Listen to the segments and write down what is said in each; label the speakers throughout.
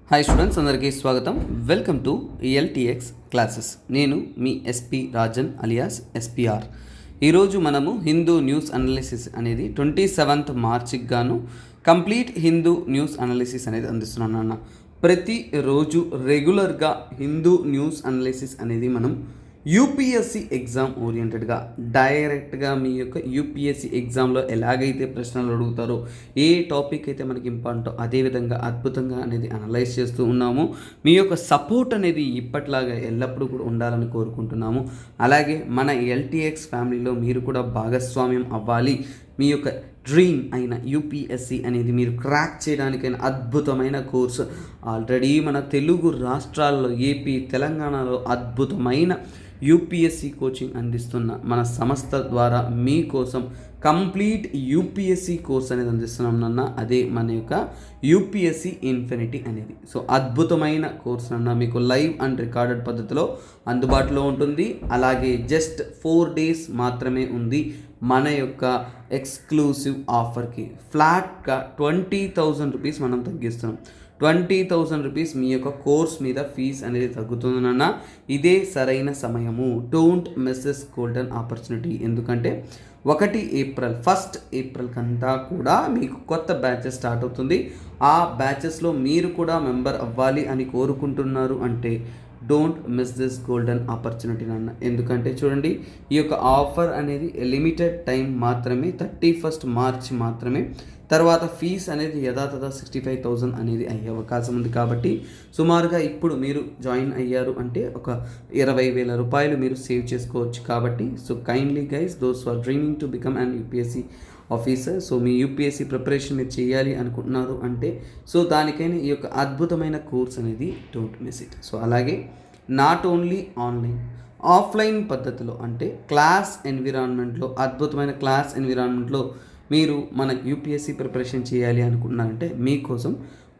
Speaker 1: Hi students, అందరికీ స్వాగతం. Welcome to LTX classes. నేను మీ ఎస్పి రాజన్ అలియాస్ ఎస్పిఆర్. ఈరోజు మనము హిందూ న్యూస్ అనాలిసిస్ అనేది 27th మార్చికి గాను కంప్లీట్ హిందూ న్యూస్ అనాలిసిస్ అనేది అందిస్తున్నాను అన్న. ప్రతిరోజు రెగ్యులర్గా హిందూ న్యూస్ అనాలిసిస్ అనేది మనం యూపీఎస్సి ఎగ్జామ్ ఓరియంటెడ్గా డైరెక్ట్గా మీ యొక్క యూపీఎస్సి ఎగ్జామ్లో ఎలాగైతే ప్రశ్నలు అడుగుతారో, ఏ టాపిక్ అయితే మనకి ఇంపార్టెంటో అదేవిధంగా అద్భుతంగా అనేది అనలైజ్ చేస్తూ ఉన్నాము. మీ యొక్క సపోర్ట్ అనేది ఇప్పట్లాగా ఎల్లప్పుడూ కూడా ఉండాలని కోరుకుంటున్నాము. అలాగే మన ఎల్టీఎక్స్ ఫ్యామిలీలో మీరు కూడా భాగస్వామ్యం అవ్వాలి. మీ యొక్క డ్రీమ్ అయిన యూపీఎస్సి అనేది మీరు క్రాక్ చేయడానికైనా అద్భుతమైన కోర్సు ఆల్రెడీ మన తెలుగు రాష్ట్రాల్లో ఏపీ తెలంగాణలో అద్భుతమైన యూపీఎస్సి కోచింగ్ అందిస్తున్న మన సంస్థ ద్వారా మీకోసం కంప్లీట్ యూపీఎస్సి కోర్స్ అనేది అందిస్తున్నాం నాన్న. అదే మన యొక్క యూపీఎస్సి ఇన్ఫినిటీ అనేది. సో అద్భుతమైన కోర్స్ అన్న మీకు లైవ్ అండ్ రికార్డెడ్ పద్ధతిలో అందుబాటులో ఉంటుంది. అలాగే జస్ట్ 4 days మాత్రమే ఉంది మన యొక్క ఎక్స్క్లూసివ్ ఆఫర్కి. ఫ్లాట్గా 20,000 రూపీస్ మనం తగ్గిస్తున్నాం. 20,000 రూపీస్ మీ యొక్క కోర్స్ మీద ఫీజ్ అనేది తగ్గుతుందన్న. ఇదే సరైన సమయము. Don't miss this golden opportunity. ఎందుకంటే 1 ఏప్రిల్ కంతా కూడా మీకు కొత్త బ్యాచెస్ స్టార్ట్ అవుతుంది. ఆ బ్యాచెస్లో మీరు కూడా మెంబర్ అవ్వాలి అని కోరుకుంటున్నారు అంటే don't miss this golden opportunity నాన్న. ఎందుకంటే చూడండి, ఈ యొక్క ఆఫర్ అనేది లిమిటెడ్ టైం మాత్రమే, 31st మార్చ్ మాత్రమే. తర్వాత ఫీజ్ అనేది యథాతథ 65,000 అనేది అయ్యే అవకాశం ఉంది. కాబట్టి సుమారుగా ఇప్పుడు మీరు జాయిన్ అయ్యారు అంటే ఒక 20,000 రూపాయలు మీరు సేవ్ చేసుకోవచ్చు. కాబట్టి so kindly guys, those are dreaming to become an UPSC officer, so మీ యూపీఎస్సీ ప్రిపరేషన్ మీరు చేయాలి అనుకుంటున్నారు అంటే సో దానికైనా ఈ యొక్క అద్భుతమైన కోర్స్ అనేది డోంట్ మిస్ ఇట్. సో అలాగే నాట్ ఓన్లీ ఆన్లైన్, ఆఫ్లైన్ పద్ధతిలో అంటే క్లాస్ ఎన్విరాన్మెంట్లో, అద్భుతమైన క్లాస్ ఎన్విరాన్మెంట్లో మీరు మన యూపీఎస్సీ ప్రిపరేషన్ చేయాలి అనుకుంటున్నారంటే మీకోసం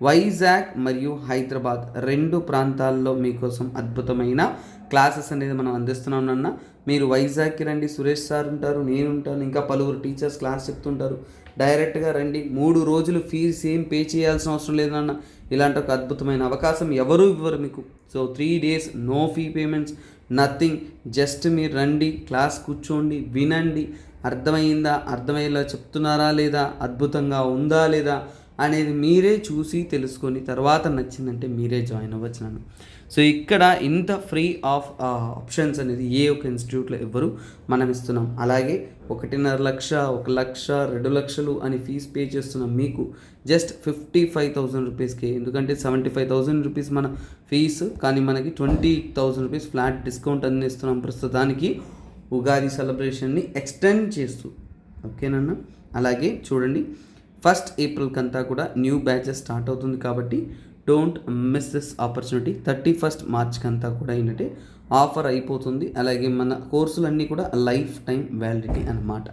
Speaker 1: వైజాగ్ మరియు హైదరాబాద్ 2 ప్రాంతాల్లో మీకోసం అద్భుతమైన క్లాసెస్ అనేది మనం అందిస్తున్నాం నాన్న. మీరు వైజాగ్కి రండి, సురేష్ సార్ ఉంటారు, నేను ఉంటాను, ఇంకా పలువురు టీచర్స్ క్లాస్ చెప్తుంటారు. డైరెక్ట్గా రండి. 3 రోజులు ఫీజు ఏం పే చేయాల్సిన అవసరం లేదన్న. ఇలాంటి ఒక అద్భుతమైన అవకాశం ఎవరు ఇవ్వరు మీకు. So 3 days no fee payments, nothing. Just మీరు రండి, క్లాస్ కూర్చోండి, వినండి. అర్థమయ్యేలా చెప్తున్నారా లేదా, అద్భుతంగా ఉందా లేదా అనేది మీరే చూసి తెలుసుకొని తర్వాత నచ్చిందంటే మీరే జాయిన్ అవ్వచ్చు నన్ను. సో ఇక్కడ ఇంత ఫ్రీ ఆఫ్ ఆప్షన్స్ అనేది ఏ ఒక ఇన్స్టిట్యూట్లో ఎవ్వరు మనం ఇస్తున్నాం. అలాగే 1.5 లక్ష, 1 లక్ష, 2 లక్షలు అని ఫీజు పే చేస్తున్నాం మీకు జస్ట్ 55,000 రూపీస్కి. ఎందుకంటే 75,000 రూపీస్ మన ఫీజు, కానీ మనకి 20,000 రూపీస్ ఫ్లాట్ డిస్కౌంట్ అందిస్తున్నాం ప్రస్తుతానికి ఉగాది సెలబ్రేషన్ని ఎక్స్టెండ్ చేస్తూ. ఓకేనన్నా. అలాగే చూడండి, 1 ఏప్రిల్ కంతా కూడా న్యూ బ్యాచెస్ స్టార్ట్ అవుతుంది. కాబట్టి don't miss this opportunity. 31st March కంతా కూడా ఏంటంటే ఆఫర్ అయిపోతుంది. అలాగే మన కోర్సులన్నీ కూడా లైఫ్ టైం వ్యాలిడిటీ అన్నమాట.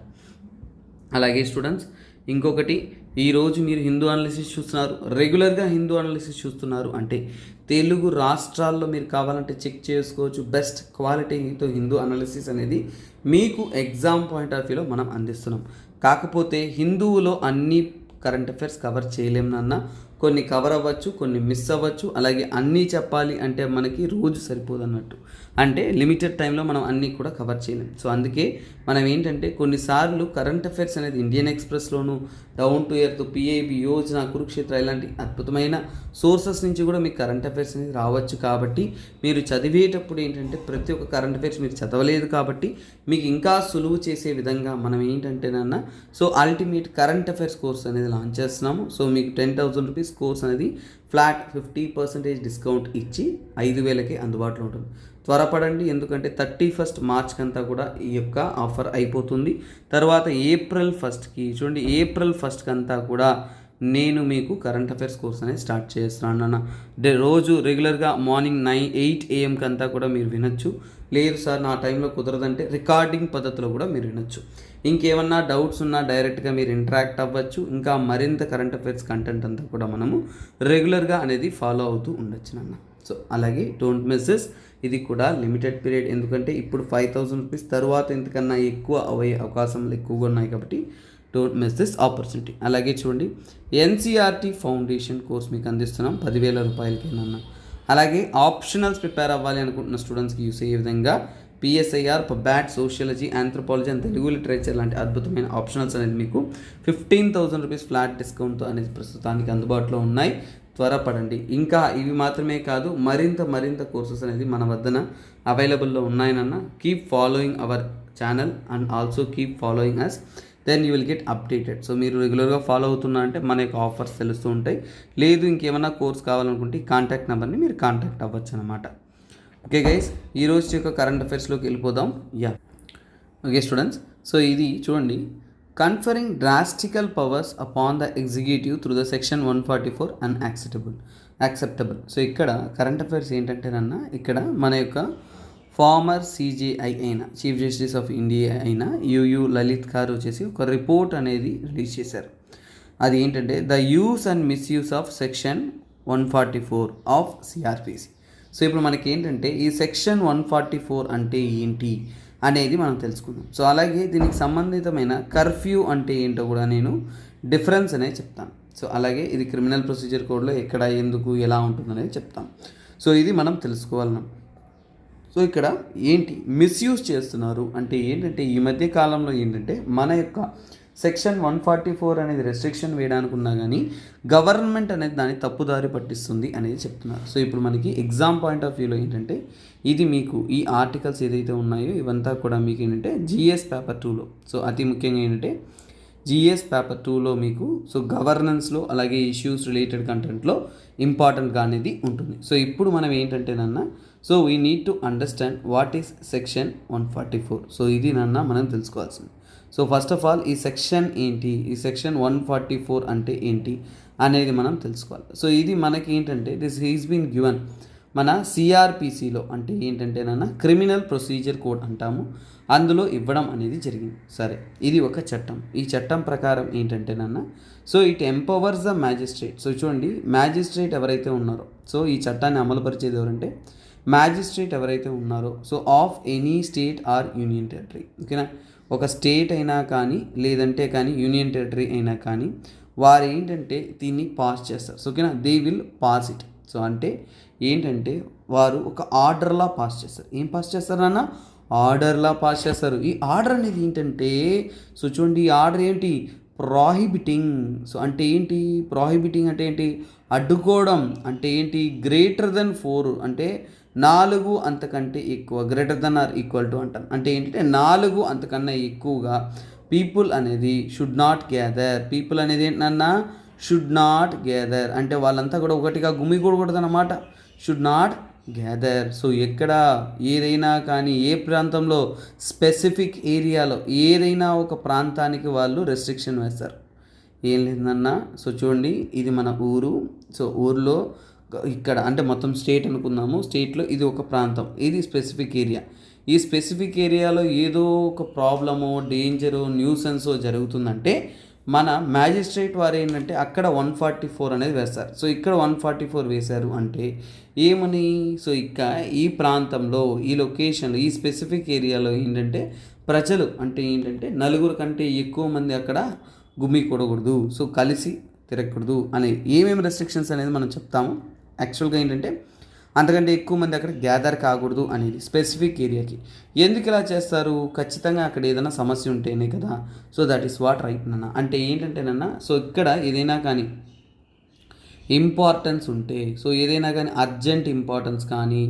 Speaker 1: అలాగే స్టూడెంట్స్, ఇంకొకటి, ఈరోజు మీరు హిందూ అనాలిసిస్ చూస్తున్నారు, రెగ్యులర్గా హిందూ అనాలిసిస్ చూస్తున్నారు అంటే తెలుగు రాష్ట్రాల్లో మీరు కావాలంటే చెక్ చేసుకోవచ్చు. బెస్ట్ క్వాలిటీతో హిందూ అనాలిసిస్ అనేది మీకు ఎగ్జామ్ పాయింట్ ఆఫ్ వ్యూలో మనం అందిస్తున్నాం. కాకపోతే హిందువులో అన్ని కరెంట్ అఫైర్స్ కవర్ చేయలేము నాన్న. కొన్ని కవర్ అవ్వచ్చు, కొన్ని మిస్ అవ్వచ్చు. అలాగే అన్నీ చెప్పాలి అంటే మనకి రోజు సరిపోదు అన్నట్టు. అంటే లిమిటెడ్ టైంలో మనం అన్నీ కూడా కవర్ చేయలేం. సో అందుకే మనం ఏంటంటే కొన్నిసార్లు కరెంట్ అఫైర్స్ అనేది ఇండియన్ ఎక్స్ప్రెస్లోను, down to earth, PIB, Yojana, Kurukshetra ఇలాంటి అద్భుతమైన సోర్సెస్ నుంచి కూడా మీకు కరెంట్ అఫైర్స్ అనేది రావచ్చు. కాబట్టి మీరు చదివేటప్పుడు ఏంటంటే ప్రతి ఒక్క కరెంట్ అఫైర్స్ మీరు చదవలేదు కాబట్టి మీకు ఇంకా సులువు చేసే విధంగా మనం ఏంటంటేనన్నా so ultimate current affairs course అనేది లాంచ్ చేస్తున్నాము. సో మీకు 10,000 రూపీస్ కోర్స్ అనేది ఫ్లాట్ 50% డిస్కౌంట్ ఇచ్చి 5,000కే అందుబాటులో ఉంటుంది. త్వరపడండి, ఎందుకంటే 31st మార్చ్ కంతా కూడా ఈ యొక్క ఆఫర్ అయిపోతుంది. తర్వాత April 1st చూడండి, April 1st కంతా కూడా నేను మీకు కరెంట్ అఫైర్స్ కోర్స్ అనేది స్టార్ట్ చేస్తున్నాను అన్న. రోజు రెగ్యులర్గా మార్నింగ్ 8 AM కంతా కూడా మీరు వినొచ్చు. లేదు సార్ నా టైంలో కుదరదంటే రికార్డింగ్ పద్ధతిలో కూడా మీరు వినొచ్చు. ఇంకేమన్నా డౌట్స్ ఉన్నా డైరెక్ట్గా మీరు ఇంటరాక్ట్ అవ్వచ్చు. ఇంకా మరింత కరెంట్ అఫైర్స్ కంటెంట్ అంతా కూడా మనము రెగ్యులర్గా అనేది ఫాలో అవుతూ ఉండొచ్చు నాన్న. సో అలాగే డోంట్ మిస్ దిస్. ఇది కూడా లిమిటెడ్ పీరియడ్. ఎందుకంటే ఇప్పుడు 5,000 రూపీస్, తర్వాత ఇంతకన్నా ఎక్కువ అయ్యే అవకాశాలు ఎక్కువగా ఉన్నాయి. కాబట్టి డోంట్ మిస్ దిస్ ఆపర్చునిటీ. అలాగే చూడండి, ఎన్సీఆర్టీ ఫౌండేషన్ కోర్స్ మీకు అందిస్తున్నాం 10,000 రూపాయలకేనన్నా. అలాగే ఆప్షనల్స్ ప్రిపేర్ అవ్వాలి అనుకుంటున్న స్టూడెంట్స్కి యూస్ అయ్యే విధంగా PSIR, pub ad, sociology, anthropology and Telugu literature లాంటి అద్భుతమైన ఆప్షనల్స్ అనేది మీకు 15,000 రూపీస్ ఫ్లాట్ డిస్కౌంట్తో అనేది ప్రస్తుతానికి అందుబాటులో ఉన్నాయి. త్వరపడండి. ఇంకా ఇవి మాత్రమే కాదు, మరింత కోర్సెస్ అనేది మన వద్దన అవైలబుల్లో ఉన్నాయనన్నా. Keep following our channel and also keep following us, then you will get updated. So మీరు రెగ్యులర్గా ఫాలో అవుతున్నా అంటే మన యొక్క ఆఫర్స్ తెలుస్తూ ఉంటాయి. లేదు ఇంకేమైనా కోర్స్ కావాలనుకుంటే కాంటాక్ట్ నెంబర్ని మీరు కాంటాక్ట్ అవ్వచ్చు అనమాట. ఓకే గైస్, ఈరోజు యొక్క కరెంట్ అఫైర్స్లోకి వెళ్ళిపోదాం. ఓకే స్టూడెంట్స్, సో ఇది చూడండి, conferring డ్రాస్టికల్ powers upon the executive through the section 144 and acceptable. So ఇక్కడ కరెంట్ అఫైర్స్ ఏంటంటేనన్నా, ఇక్కడ మన యొక్క ఫార్మర్ సిజేఐ అయిన చీఫ్ జస్టిస్ ఆఫ్ ఇండియా అయిన యుయు లలిత్ గారు వచ్చేసి ఒక రిపోర్ట్ అనేది రిలీజ్ చేశారు. అది ఏంటంటే the use and misuse of section 144 of CrPC. So ఇప్పుడు మనకి ఏంటంటే ఈ సెక్షన్ 144 అంటే ఏంటి అనేది మనం తెలుసుకుందాం. సో అలాగే దీనికి సంబంధితమైన కర్ఫ్యూ అంటే ఏంటో కూడా నేను డిఫరెన్స్ అనేది చెప్తాను. సో అలాగే ఇది క్రిమినల్ ప్రొసీజర్ కోడ్లో ఎక్కడ, ఎందుకు, ఎలా ఉంటుంది అనేది చెప్తాను. సో ఇది మనం తెలుసుకోవాలను. సో ఇక్కడ ఏంటి మిస్యూజ్ చేస్తున్నారు అంటే ఏంటంటే, ఈ మధ్య కాలంలో ఏంటంటే మన యొక్క సెక్షన్ 144 అనేది రెస్ట్రిక్షన్ వేయడానికి ఉన్నా కానీ గవర్నమెంట్ అనేది దాన్ని తప్పుదారి పట్టిస్తుంది అనేది చెప్తున్నారు. సో ఇప్పుడు మనకి ఎగ్జామ్ పాయింట్ ఆఫ్ వ్యూలో ఏంటంటే, ఇది మీకు ఈ ఆర్టికల్స్ ఏదైతే ఉన్నాయో ఇవంతా కూడా మీకు ఏంటంటే జిఎస్ పేపర్ 2లో, సో అతి ముఖ్యంగా ఏంటంటే జిఎస్ పేపర్ 2లో మీకు సో గవర్నెన్స్లో అలాగే ఇష్యూస్ రిలేటెడ్ కంటెంట్లో ఇంపార్టెంట్గా అనేది ఉంటుంది. సో ఇప్పుడు మనం ఏంటంటేనన్నా, so we need to understand what is section 144. So ఇది మనం తెలుసుకోవాల్సింది. సో ఫస్ట్ ఆఫ్ ఆల్ ఈ సెక్షన్ ఏంటి, ఈ సెక్షన్ 144 అంటే ఏంటి అనేది మనం తెలుసుకోవాలి. సో ఇది మనకి ఏంటంటే దిస్ ఈజ్ బీన్ గివన్ మన సిఆర్పిసిలో, అంటే ఏంటంటేనన్నా క్రిమినల్ ప్రొసీజర్ కోడ్ అంటాము, అందులో ఇవ్వడం అనేది జరిగింది. సరే, ఇది ఒక చట్టం. ఈ చట్టం ప్రకారం ఏంటంటేనన్నా, so it empowers the magistrate. So చూడండి, మ్యాజిస్ట్రేట్ ఎవరైతే ఉన్నారో, సో ఈ చట్టాన్ని అమలుపరిచేది ఎవరంటే మ్యాజిస్ట్రేట్ ఎవరైతే ఉన్నారో, so of any state or union territory. ఓకేనా, ఒక స్టేట్ అయినా కానీ లేదంటే కానీ యూనియన్ టెరిటరీ అయినా కానీ వారు ఏంటంటే దీన్ని పాస్ చేస్తారు. సో ఓకేనా, they will pass it. So అంటే ఏంటంటే వారు ఒక ఆర్డర్లా పాస్ చేస్తారు. ఏం పాస్ చేస్తారన్న, ఆర్డర్లా పాస్ చేస్తారు. ఈ ఆర్డర్ అనేది ఏంటంటే, సో చూడండి, ఈ ఆర్డర్ ఏంటి, ప్రాహిబిటింగ్. సో అంటే ఏంటి ప్రాహిబిటింగ్ అంటే ఏంటి, అడ్డుకోవడం. అంటే ఏంటి, గ్రేటర్ దెన్ 4 అంటే 4 అంతకంటే ఎక్కువ, greater than or equal to అంటాం. అంటే ఏంటంటే 4 అంతకన్నా ఎక్కువగా పీపుల్ అనేది షుడ్ నాట్ గ్యాదర్. పీపుల్ అనేది ఏంటన్నా, షుడ్ నాట్ గ్యాదర్ అంటే వాళ్ళంతా కూడా ఒకటిగా గుమిగూడకూడదు అన్నమాట. Should not gather. సో ఎక్కడ ఏదైనా కానీ ఏ ప్రాంతంలో స్పెసిఫిక్ ఏరియాలో ఏదైనా ఒక ప్రాంతానికి వాళ్ళు రెస్ట్రిక్షన్ వేస్తారు. ఏం లేదన్నా, సో చూడండి, ఇది మన ఊరు. సో ఊర్లో ఇక్కడ అంటే మొత్తం స్టేట్ అనుకుందాము, స్టేట్లో ఇది ఒక ప్రాంతం, ఇది స్పెసిఫిక్ ఏరియా. ఈ స్పెసిఫిక్ ఏరియాలో ఏదో ఒక ప్రాబ్లమో, డేంజరో, న్యూసెన్సో జరుగుతుందంటే మన మ్యాజిస్ట్రేట్ వారు ఏంటంటే అక్కడ 144 అనేది వేస్తారు. సో ఇక్కడ 144 వేశారు అంటే ఏమని, సో ఇక్కడ ఈ ప్రాంతంలో, ఈ లొకేషన్లో, ఈ స్పెసిఫిక్ ఏరియాలో ఏంటంటే ప్రజలు అంటే ఏంటంటే 4 కంటే ఎక్కువ మంది అక్కడ గుమికూడకూడదు, సో కలిసి తిరగకూడదు అనే ఏమేమి రెస్ట్రిక్షన్స్ అనేది మనం చెప్తాము. యాక్చువల్గా ఏంటంటే అంతకంటే ఎక్కువ మంది అక్కడ గ్యాదర్ కాకూడదు అనేది స్పెసిఫిక్ ఏరియాకి. ఎందుకు ఇలా చేస్తారు, ఖచ్చితంగా అక్కడ ఏదైనా సమస్య ఉంటేనే కదా. So that is what right నన్న. అంటే ఏంటంటేనన్నా, సో ఇక్కడ ఏదైనా కానీ ఇంపార్టెన్స్ ఉంటే, సో ఏదైనా కానీ అర్జెంట్ ఇంపార్టెన్స్ కానీ,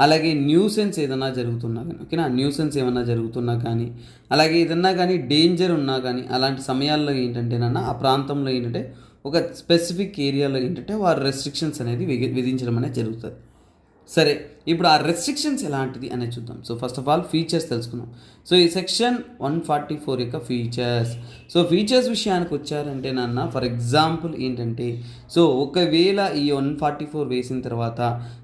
Speaker 1: అలాగే న్యూసెన్స్ ఏదైనా జరుగుతున్నా కానీ, ఓకేనా, న్యూసెన్స్ ఏమైనా జరుగుతున్నా కానీ, అలాగే ఏదన్నా కానీ డేంజర్ ఉన్నా కానీ, అలాంటి సమయాల్లో ఏంటంటేనన్నా ఆ ప్రాంతంలో ఏంటంటే ఒక స్పెసిఫిక్ ఏరియాలో ఏంటంటే వారు రెస్ట్రిక్షన్స్ అనేది విధించడం అనేది జరుగుతుంది. సరే, ఇప్పుడు ఆ రెస్ట్రిక్షన్స్ ఎలాంటిది అనేది చూద్దాం. So first of all features తెలుసుకుందాం. సో ఈ సెక్షన్ 144 యొక్క ఫీచర్స్. సో ఫీచర్స్ విషయానికి వచ్చారంటే నాన్న, ఫర్ ఎగ్జాంపుల్ ఏంటంటే, సో ఒకవేళ ఈ 144 వేసిన తర్వాత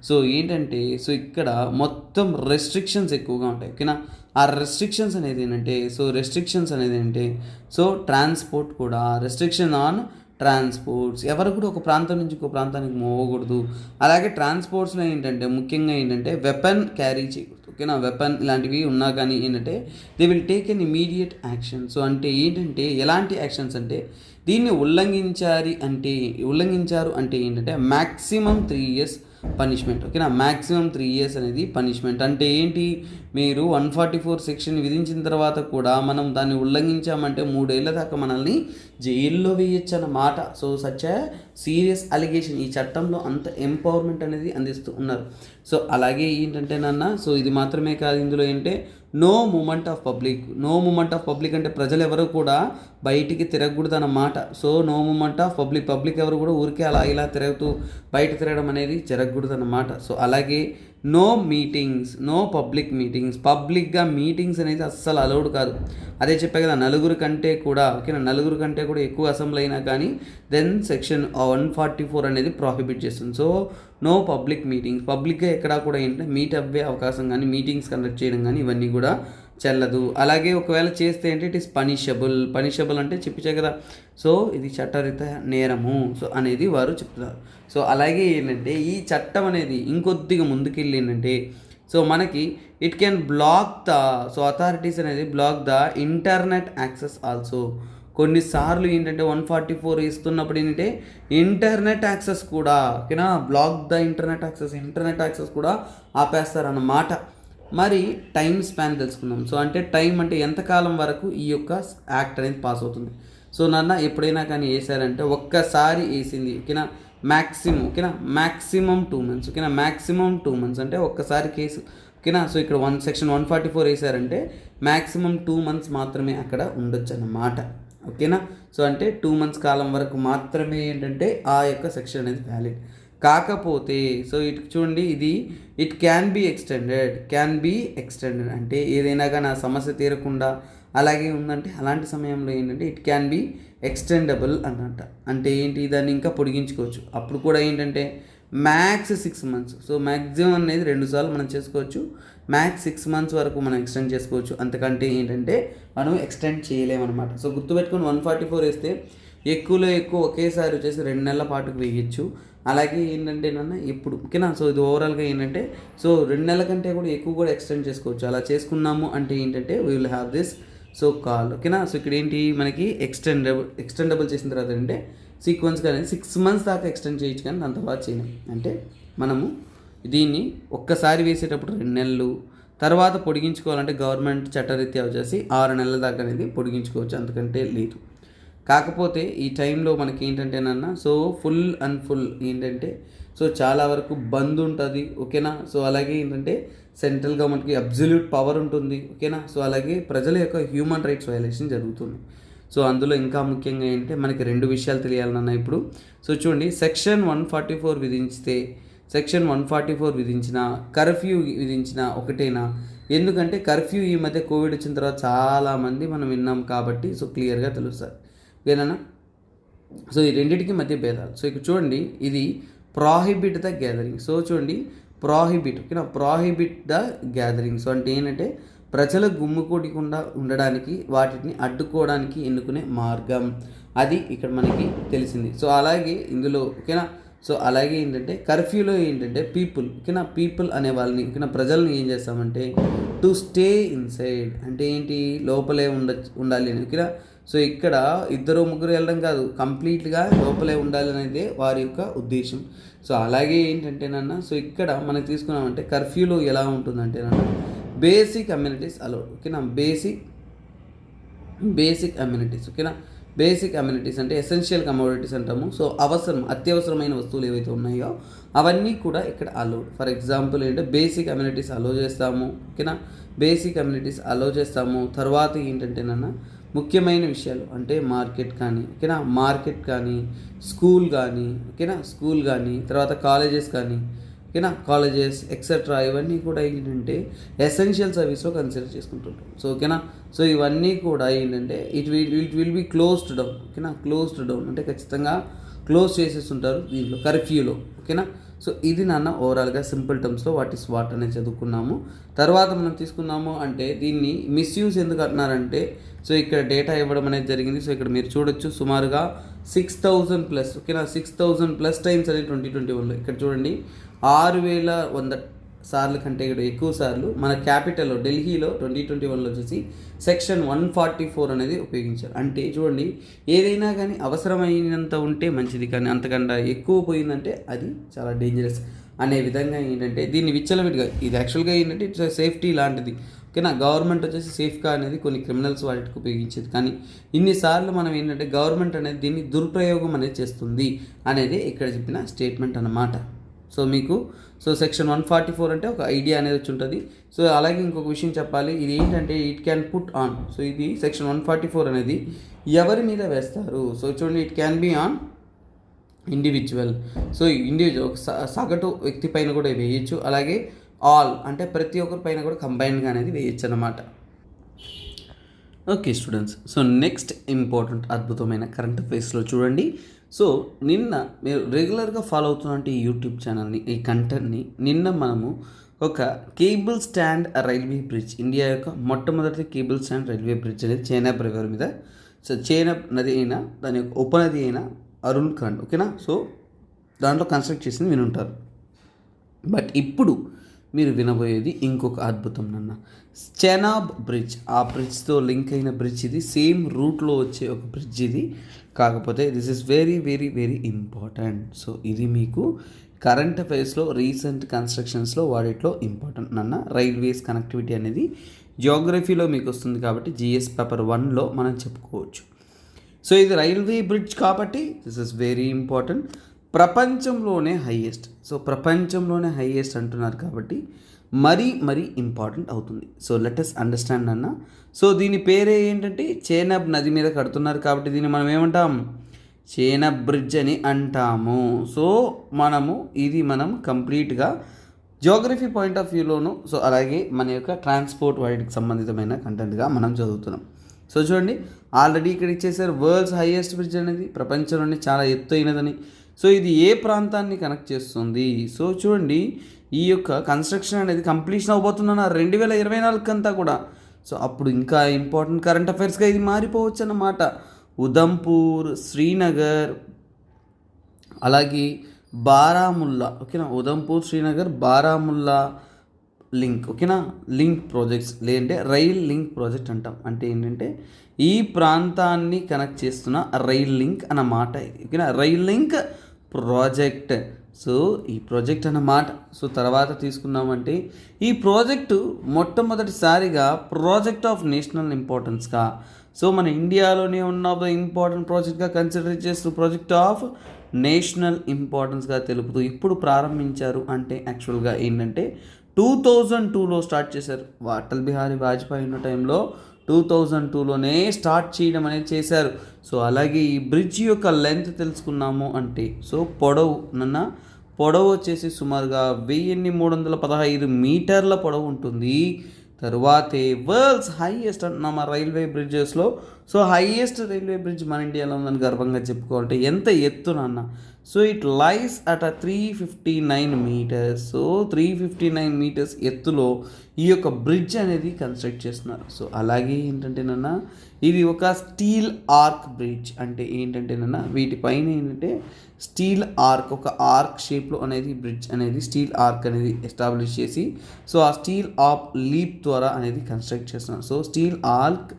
Speaker 1: సో ఏంటంటే, సో ఇక్కడ మొత్తం రెస్ట్రిక్షన్స్ ఎక్కువగా ఉంటాయి. ఓకేనా, ఆ రెస్ట్రిక్షన్స్ అనేది ఏంటంటే, సో రెస్ట్రిక్షన్స్ అనేది ఏంటంటే, సో ట్రాన్స్పోర్ట్ కూడా, రెస్ట్రిక్షన్ ఆన్ ట్రాన్స్పోర్ట్స్, ఎవరు కూడా ఒక ప్రాంతం నుంచి ఇంకో ప్రాంతానికి మోగకూడదు. అలాగే ట్రాన్స్పోర్ట్స్లో ఏంటంటే ముఖ్యంగా ఏంటంటే వెపన్ క్యారీ చేయకూడదు. ఓకేనా, వెపన్ ఇలాంటివి ఉన్నా కానీ ఏంటంటే they will take an immediate action. So అంటే ఏంటంటే ఎలాంటి యాక్షన్స్ అంటే దీన్ని ఉల్లంఘించారు అంటే ఏంటంటే మ్యాక్సిమం 3 years పనిష్మెంట్. ఓకేనా, మ్యాక్సిమం 3 years అనేది పనిష్మెంట్. అంటే ఏంటి, మీరు 144 సెక్షన్ విధించిన తర్వాత కూడా మనం దాన్ని ఉల్లంఘించామంటే 3 ఏళ్ల దాకా మనల్ని జైల్లో వేయచ్చు అన్నమాట. So such a serious allegation. ఈ చట్టంలో అంత ఎంపవర్మెంట్ అనేది అందిస్తూ ఉన్నారు. సో అలాగే ఏంటంటే సో ఇది మాత్రమే కాదు, ఇందులో ఏంటంటే నో మూమెంట్ ఆఫ్ పబ్లిక్ అంటే ప్రజలు ఎవరు కూడా బయటికి తిరగకూడదు అన్నమాట. So no movement of public ఎవరు కూడా ఊరికే అలా ఇలా బయట తిరగడం అనేది జరగకూడదు అన్నమాట. సో అలాగే నో పబ్లిక్ మీటింగ్స్, పబ్లిక్గా మీటింగ్స్ అనేది అస్సలు అలౌడ్ కాదు. అదే చెప్పా కదా, నలుగురు కంటే కూడా ఎక్కువ అసెంబ్లీ అయినా కానీ దెన్ సెక్షన్ 144 అనేది ప్రాహిబిట్ చేస్తుంది. సో నో పబ్లిక్ మీటింగ్స్, పబ్లిక్గా ఎక్కడా కూడా ఏంటంటే మీట్ అవ్వే అవకాశం కానీ మీటింగ్స్ కండక్ట్ చేయడం కానీ ఇవన్నీ కూడా చెల్లదు. అలాగే ఒకవేళ చేస్తే ఏంటి ఇట్ ఈస్ పనిషబుల్ అంటే చెప్పిచ్చే కదా. సో ఇది చట్టరీత నేరము సో అనేది వారు చెప్తున్నారు. సో అలాగే ఏంటంటే ఈ చట్టం అనేది ఇంకొద్దిగా ముందుకెళ్ళి ఏంటంటే సో మనకి ఇట్ కెన్ అథారిటీస్ అనేది block the internet access also. కొన్నిసార్లు ఏంటంటే 144 ఇస్తున్నప్పుడు ఏంటంటే ఇంటర్నెట్ యాక్సెస్ కూడా ఓకేనా, బ్లాక్ ద ఇంటర్నెట్ యాక్సెస్ కూడా ఆపేస్తారన్నమాట. మరి టైం స్పాన్ తెలుసుకుందాం. సో అంటే టైం అంటే ఎంతకాలం వరకు ఈ యొక్క యాక్ట్ అనేది పాస్ అవుతుంది. సో ఎప్పుడైనా కానీ వేసారంటే ఒక్కసారి వేసింది ఓకేనా, మ్యాక్సిమం 2 months ఓకేనా, మ్యాక్సిమం 2 months అంటే ఒక్కసారి కేసు ఓకేనా. సో ఇక్కడ సెక్షన్ 144 వేసారంటే మ్యాక్సిమం 2 months మాత్రమే అక్కడ ఉండొచ్చు అన్నమాట. ఓకేనా, సో అంటే 2 months కాలం వరకు మాత్రమే ఏంటంటే ఆ యొక్క సెక్షన్ అనేది వ్యాలిడ్. కాకపోతే సో ఇటు చూడండి, ఇది ఇట్ క్యాన్ బీ ఎక్స్టెండెడ్ అంటే ఏదైనా కానీ ఆ సమస్య తీరకుండా అలాగే ఉందంటే అలాంటి సమయంలో ఏంటంటే ఇట్ క్యాన్ బీ ఎక్స్టెండబుల్ అన్నట్ట. అంటే ఏంటి, దాన్ని ఇంకా పొడిగించుకోవచ్చు. అప్పుడు కూడా ఏంటంటే మ్యాక్స్ 6 months. సో మ్యాక్సిమం అనేది 2 సార్లు మనం చేసుకోవచ్చు, మ్యాక్స్ 6 months వరకు మనం ఎక్స్టెండ్ చేసుకోవచ్చు. అంతకంటే ఏంటంటే మనం ఎక్స్టెండ్ చేయలేమన్నమాట. సో గుర్తుపెట్టుకొని 144 వేస్తే ఎక్కువలో ఎక్కువ ఒకేసారి వచ్చేసి 2 నెలల పాటుకు వేయచ్చు. అలాగే ఏంటంటే ఇప్పుడు ఓకేనా. సో ఇది ఓవరాల్గా ఏంటంటే సో 2 నెలల కంటే కూడా ఎక్కువ కూడా ఎక్స్టెండ్ చేసుకోవచ్చు. అలా చేసుకున్నాము అంటే ఏంటంటే we will have this so call ఓకేనా. సో ఇక్కడ ఏంటి మనకి ఎక్స్టెండబుల్ చేసిన తర్వాత అంటే సీక్వెన్స్గా అనేది 6 months దాకా ఎక్స్టెండ్ చేయొచ్చు, కానీ దాని తర్వాత చేయలేం. అంటే మనము దీన్ని ఒక్కసారి వేసేటప్పుడు 2 నెలలు, తర్వాత పొడిగించుకోవాలంటే గవర్నమెంట్ చట్టరీత్యా వచ్చేసి 6 నెలల దాకా అనేది పొడిగించుకోవచ్చు, అంతకంటే లేదు. కాకపోతే ఈ టైంలో మనకి ఏంటంటే సో ఫుల్ ఏంటంటే సో చాలా వరకు బంద్ ఉంటుంది ఓకేనా. సో అలాగే ఏంటంటే సెంట్రల్ గవర్నమెంట్కి అబ్జల్యూట్ పవర్ ఉంటుంది ఓకేనా. సో అలాగే ప్రజల యొక్క హ్యూమన్ రైట్స్ వయలేషన్ జరుగుతుంది. సో అందులో ఇంకా ముఖ్యంగా ఏంటంటే మనకి 2 విషయాలు తెలియాలన్నా ఇప్పుడు. సో చూడండి, సెక్షన్ 144 విధించిన కర్ఫ్యూ విధించిన ఒకటేనా? ఎందుకంటే కర్ఫ్యూ ఈ మధ్య కోవిడ్ వచ్చిన తర్వాత చాలామంది మనం విన్నాం కాబట్టి సో క్లియర్గా తెలుస్తుంది ఓకేనా. సో ఈ రెండింటికి మధ్య భేదాలు. సో ఇక్కడ చూడండి, ఇది ప్రాహిబిట్ ద గ్యాదరింగ్. సో చూడండి, ప్రాహిబిట్ ద గ్యాదరింగ్. సో అంటే ఏంటంటే ప్రజల గుమ్ముకూడకుండా ఉండడానికి వాటిని అడ్డుకోవడానికి ఎన్నుకునే మార్గం, అది ఇక్కడ మనకి తెలిసింది. సో అలాగే ఇందులో ఓకేనా. సో అలాగే ఏంటంటే కర్ఫ్యూలో ఏంటంటే పీపుల్ అనే వాళ్ళని ప్రజల్ని ఏం చేస్తామంటే టు స్టే ఇన్సైడ్ అంటే ఏంటి, లోపలే ఉండాలి అని ఓకేనా. సో ఇక్కడ 2-3 వెళ్ళడం కాదు, కంప్లీట్గా లోపలే ఉండాలి అనేది వారి యొక్క ఉద్దేశం. సో అలాగే ఏంటంటే సో ఇక్కడ మనం తీసుకున్నామంటే కర్ఫ్యూలో ఎలా ఉంటుందంటే బేసిక్ అమ్యూనిటీస్ అలౌడ్ ఓకేనా. బేసిక్ అమ్యూనిటీస్ ఓకేనా. బేసిక్ అమ్యూనిటీస్ అంటే ఎసెన్షియల్ కమోడిటీస్ అంటాము. సో అత్యవసరమైన వస్తువులు ఏవైతే ఉన్నాయో అవన్నీ కూడా ఇక్కడ అలౌడ్. ఫర్ ఎగ్జాంపుల్ ఏంటంటే బేసిక్ అమ్యూనిటీస్ అలౌ చేస్తాము ఓకేనా. తర్వాత ఏంటంటే ముఖ్యమైన విషయాలు అంటే మార్కెట్ కానీ స్కూల్ కానీ తర్వాత కాలేజెస్ ఎక్సెట్రా ఇవన్నీ కూడా ఏంటంటే ఎసెన్షియల్ సర్వీస్లో కన్సిడర్ చేసుకుంటుంటాం. సో ఓకేనా. సో ఇవన్నీ కూడా ఏంటంటే it will be closed down అంటే ఖచ్చితంగా క్లోజ్ చేసేస్తుంటారు దీంట్లో కర్ఫ్యూలో ఓకేనా. సో ఇది ఓవరాల్గా సింపుల్ టర్మ్స్లో వాట్ అనేది చదువుకున్నాము. తర్వాత మనం తీసుకున్నాము అంటే దీన్ని మిస్యూజ్ ఎందుకు అంటున్నారంటే సో ఇక్కడ డేటా ఇవ్వడం అనేది జరిగింది. సో ఇక్కడ మీరు చూడొచ్చు సుమారుగా 6,000+ ఓకేనా, 6,000+ టైమ్స్ అనేది 2021లో. ఇక్కడ చూడండి 6,100 సార్లు కంటే కూడా ఎక్కువ సార్లు మన క్యాపిటల్లో ఢిల్లీలో 2021లో వచ్చేసి సెక్షన్ 144 అనేది ఉపయోగించారు. అంటే చూడండి, ఏదైనా కానీ అవసరమైనంత ఉంటే మంచిది, కానీ అంతకన్నా ఎక్కువ పోయిందంటే అది చాలా డేంజరస్ అనే విధంగా ఏంటంటే దీన్ని విచ్చలవిడిగా, ఇది యాక్చువల్గా ఏంటంటే ఇట్స్ సేఫ్టీ లాంటిది. ఓకేనా, గవర్నమెంట్ వచ్చేసి సేఫ్గా అనేది కొన్ని క్రిమినల్స్ వాటికి ఉపయోగించేది, కానీ ఇన్నిసార్లు మనం ఏంటంటే గవర్నమెంట్ అనేది దీన్ని దురుపయోగం అనేది చేస్తుంది అనేది ఇక్కడ చెప్పిన స్టేట్మెంట్ అన్నమాట. సో మీకు సెక్షన్ 144 అంటే ఒక ఐడియా అనేది వచ్చి ఉంటుంది. సో అలాగే ఇంకొక విషయం చెప్పాలి, ఇది ఏంటంటే it can put on. So ఇది సెక్షన్ 144 అనేది ఎవరి మీద వేస్తారు? సో చూడండి, it can be on individual. So individual సగటు వ్యక్తి పైన కూడా వేయచ్చు, అలాగే ఆల్ అంటే ప్రతి ఒక్కరి పైన కూడా కంబైన్గా అనేది వేయచ్చు అన్నమాట. Okay students, so next important అద్భుతమైన కరెంట్ అఫైర్స్లో చూడండి. సో నిన్న మీరు రెగ్యులర్గా ఫాలో అవుతున్నటువంటి ఈ యూట్యూబ్ ఛానల్ని, ఈ కంటెంట్ని, నిన్న మనము ఒక cable stand railway bridge, India యొక్క మొట్టమొదటి కేబుల్ స్టాండ్ రైల్వే బ్రిడ్జ్ అనేది చేనాబ్ రివర్ మీద, సో చేనాబ్ నది అయినా దాని యొక్క ఉపనది అయినా అరుణ్ ఖండ్, ఓకేనా, సో దాంట్లో కన్స్ట్రక్ట్ చేసింది వినుంటారు. బట్ ఇప్పుడు మీరు వినబోయేది ఇంకొక అద్భుతం నాన్న, చెనాబ్ బ్రిడ్జ్. ఆ బ్రిడ్జ్తో లింక్ అయిన బ్రిడ్జ్ ఇది, సేమ్ రూట్లో వచ్చే ఒక బ్రిడ్జ్ ఇది. కాకపోతే this is very very very important. So ఇది మీకు కరెంట్ అఫైర్స్లో రీసెంట్ కన్స్ట్రక్షన్స్లో వాటిలో ఇంపార్టెంట్ నాన్న. రైల్వేస్ కనెక్టివిటీ అనేది జియోగ్రఫీలో మీకు వస్తుంది కాబట్టి జిఎస్ పేపర్ 1లో మనం చెప్పుకోవచ్చు. సో ఇది రైల్వే బ్రిడ్జ్ కాబట్టి దిస్ ఇస్ వెరీ ఇంపార్టెంట్. ప్రపంచంలోనే హైయెస్ట్, సో ప్రపంచంలోనే హైయెస్ట్ అంటున్నారు కాబట్టి మరీ మరీ ఇంపార్టెంట్ అవుతుంది. సో లెట్ us అండర్స్టాండ్ అన్న. సో దీని పేరే ఏంటంటే చేనాబ్ నది మీద కడుతున్నారు కాబట్టి దీన్ని మనం ఏమంటాం? చేనాబ్ బ్రిడ్జ్ అని అంటాము. సో మనం కంప్లీట్గా జియోగ్రఫీ పాయింట్ ఆఫ్ వ్యూలోను, సో అలాగే మన యొక్క ట్రాన్స్పోర్ట్ వాటికి సంబంధితమైన కంటెంట్గా మనం చదువుతున్నాం. సో చూడండి, ఆల్రెడీ ఇక్కడ ఇచ్చేసారు వరల్డ్స్ హైయెస్ట్ బ్రిడ్జ్ అనేది, ప్రపంచంలోనే చాలా ఎత్తైనదని. సో ఇది ఏ ప్రాంతాన్ని కనెక్ట్ చేస్తుంది? సో చూడండి, ఈ యొక్క కన్స్ట్రక్షన్ అనేది కంప్లీషన్ అవబోతుందన్న 2024 అంతా కూడా. సో అప్పుడు ఇంకా ఇంపార్టెంట్ కరెంట్ అఫైర్స్గా ఇది మారిపోవచ్చు అన్నమాట. ఉదంపూర్, శ్రీనగర్, అలాగే బారాముల్లా, ఓకేనా, ఉదంపూర్, శ్రీనగర్, బారాముల్లా లింక్, ఓకేనా, లింక్ ప్రాజెక్ట్స్, లేదంటే రైల్ లింక్ ప్రాజెక్ట్ అంటాం. అంటే ఏంటంటే ఈ ప్రాంతాన్ని కనెక్ట్ చేస్తున్న రైల్ లింక్ అన్నమాట ఇది, ఓకేనా, రైల్ లింక్ ప్రాజెక్ట్. సో ఈ ప్రాజెక్ట్ అన్నమాట. సో తర్వాత తీసుకున్నామంటే ఈ ప్రాజెక్టు మొట్టమొదటిసారిగా ప్రాజెక్ట్ ఆఫ్ నేషనల్ ఇంపార్టెన్స్గా, సో మన ఇండియాలోనే ఉన్న ఇంపార్టెంట్ ప్రాజెక్ట్గా కన్సిడర్ చేస్తూ ప్రాజెక్ట్ ఆఫ్ నేషనల్ ఇంపార్టెన్స్గా తెలుపుతూ ఇప్పుడు ప్రారంభించారు. అంటే యాక్చువల్గా ఏంటంటే 2002లో స్టార్ట్ చేశారు. అటల్ బిహారీ వాజ్పేయి ఉన్న టైంలో 2002లోనే స్టార్ట్ చేయడం అనేది చేశారు. సో అలాగే ఈ బ్రిడ్జ్ యొక్క లెంత్ తెలుసుకున్నాము అంటే, సో పొడవు వచ్చేసి సుమారుగా 1315 మీటర్ల పొడవు ఉంటుంది. తరువాతే వరల్డ్స్ హైయెస్ట్ అంటున్నాం ఆ రైల్వే బ్రిడ్జెస్లో. సో హైయెస్ట్ రైల్వే బ్రిడ్జ్ మన ఇండియాలో ఉందని గర్వంగా చెప్పుకోవాలంటే ఎంత ఎత్తునన్న, so it lies at 359 metres. So 359 metres ఎత్తులో ఈ యొక్క బ్రిడ్జ్ అనేది కన్స్ట్రక్ట్ చేస్తున్నారు. సో అలాగే ఏంటంటేనన్న ఇది ఒక స్టీల్ ఆర్క్ బ్రిడ్జ్. అంటే ఏంటంటేనన్న వీటిపైన ఏంటంటే స్టీల్ ఆర్క్, ఒక ఆర్క్ షేప్లో అనేది బ్రిడ్జ్ అనేది స్టీల్ ఆర్క్ అనేది ఎస్టాబ్లిష్ చేసి, సో ఆ స్టీల్ ఆర్క్ లీప్ ద్వారా అనేది కన్స్ట్రక్ట్ చేస్తున్నారు. సో స్టీల్ ఆర్క్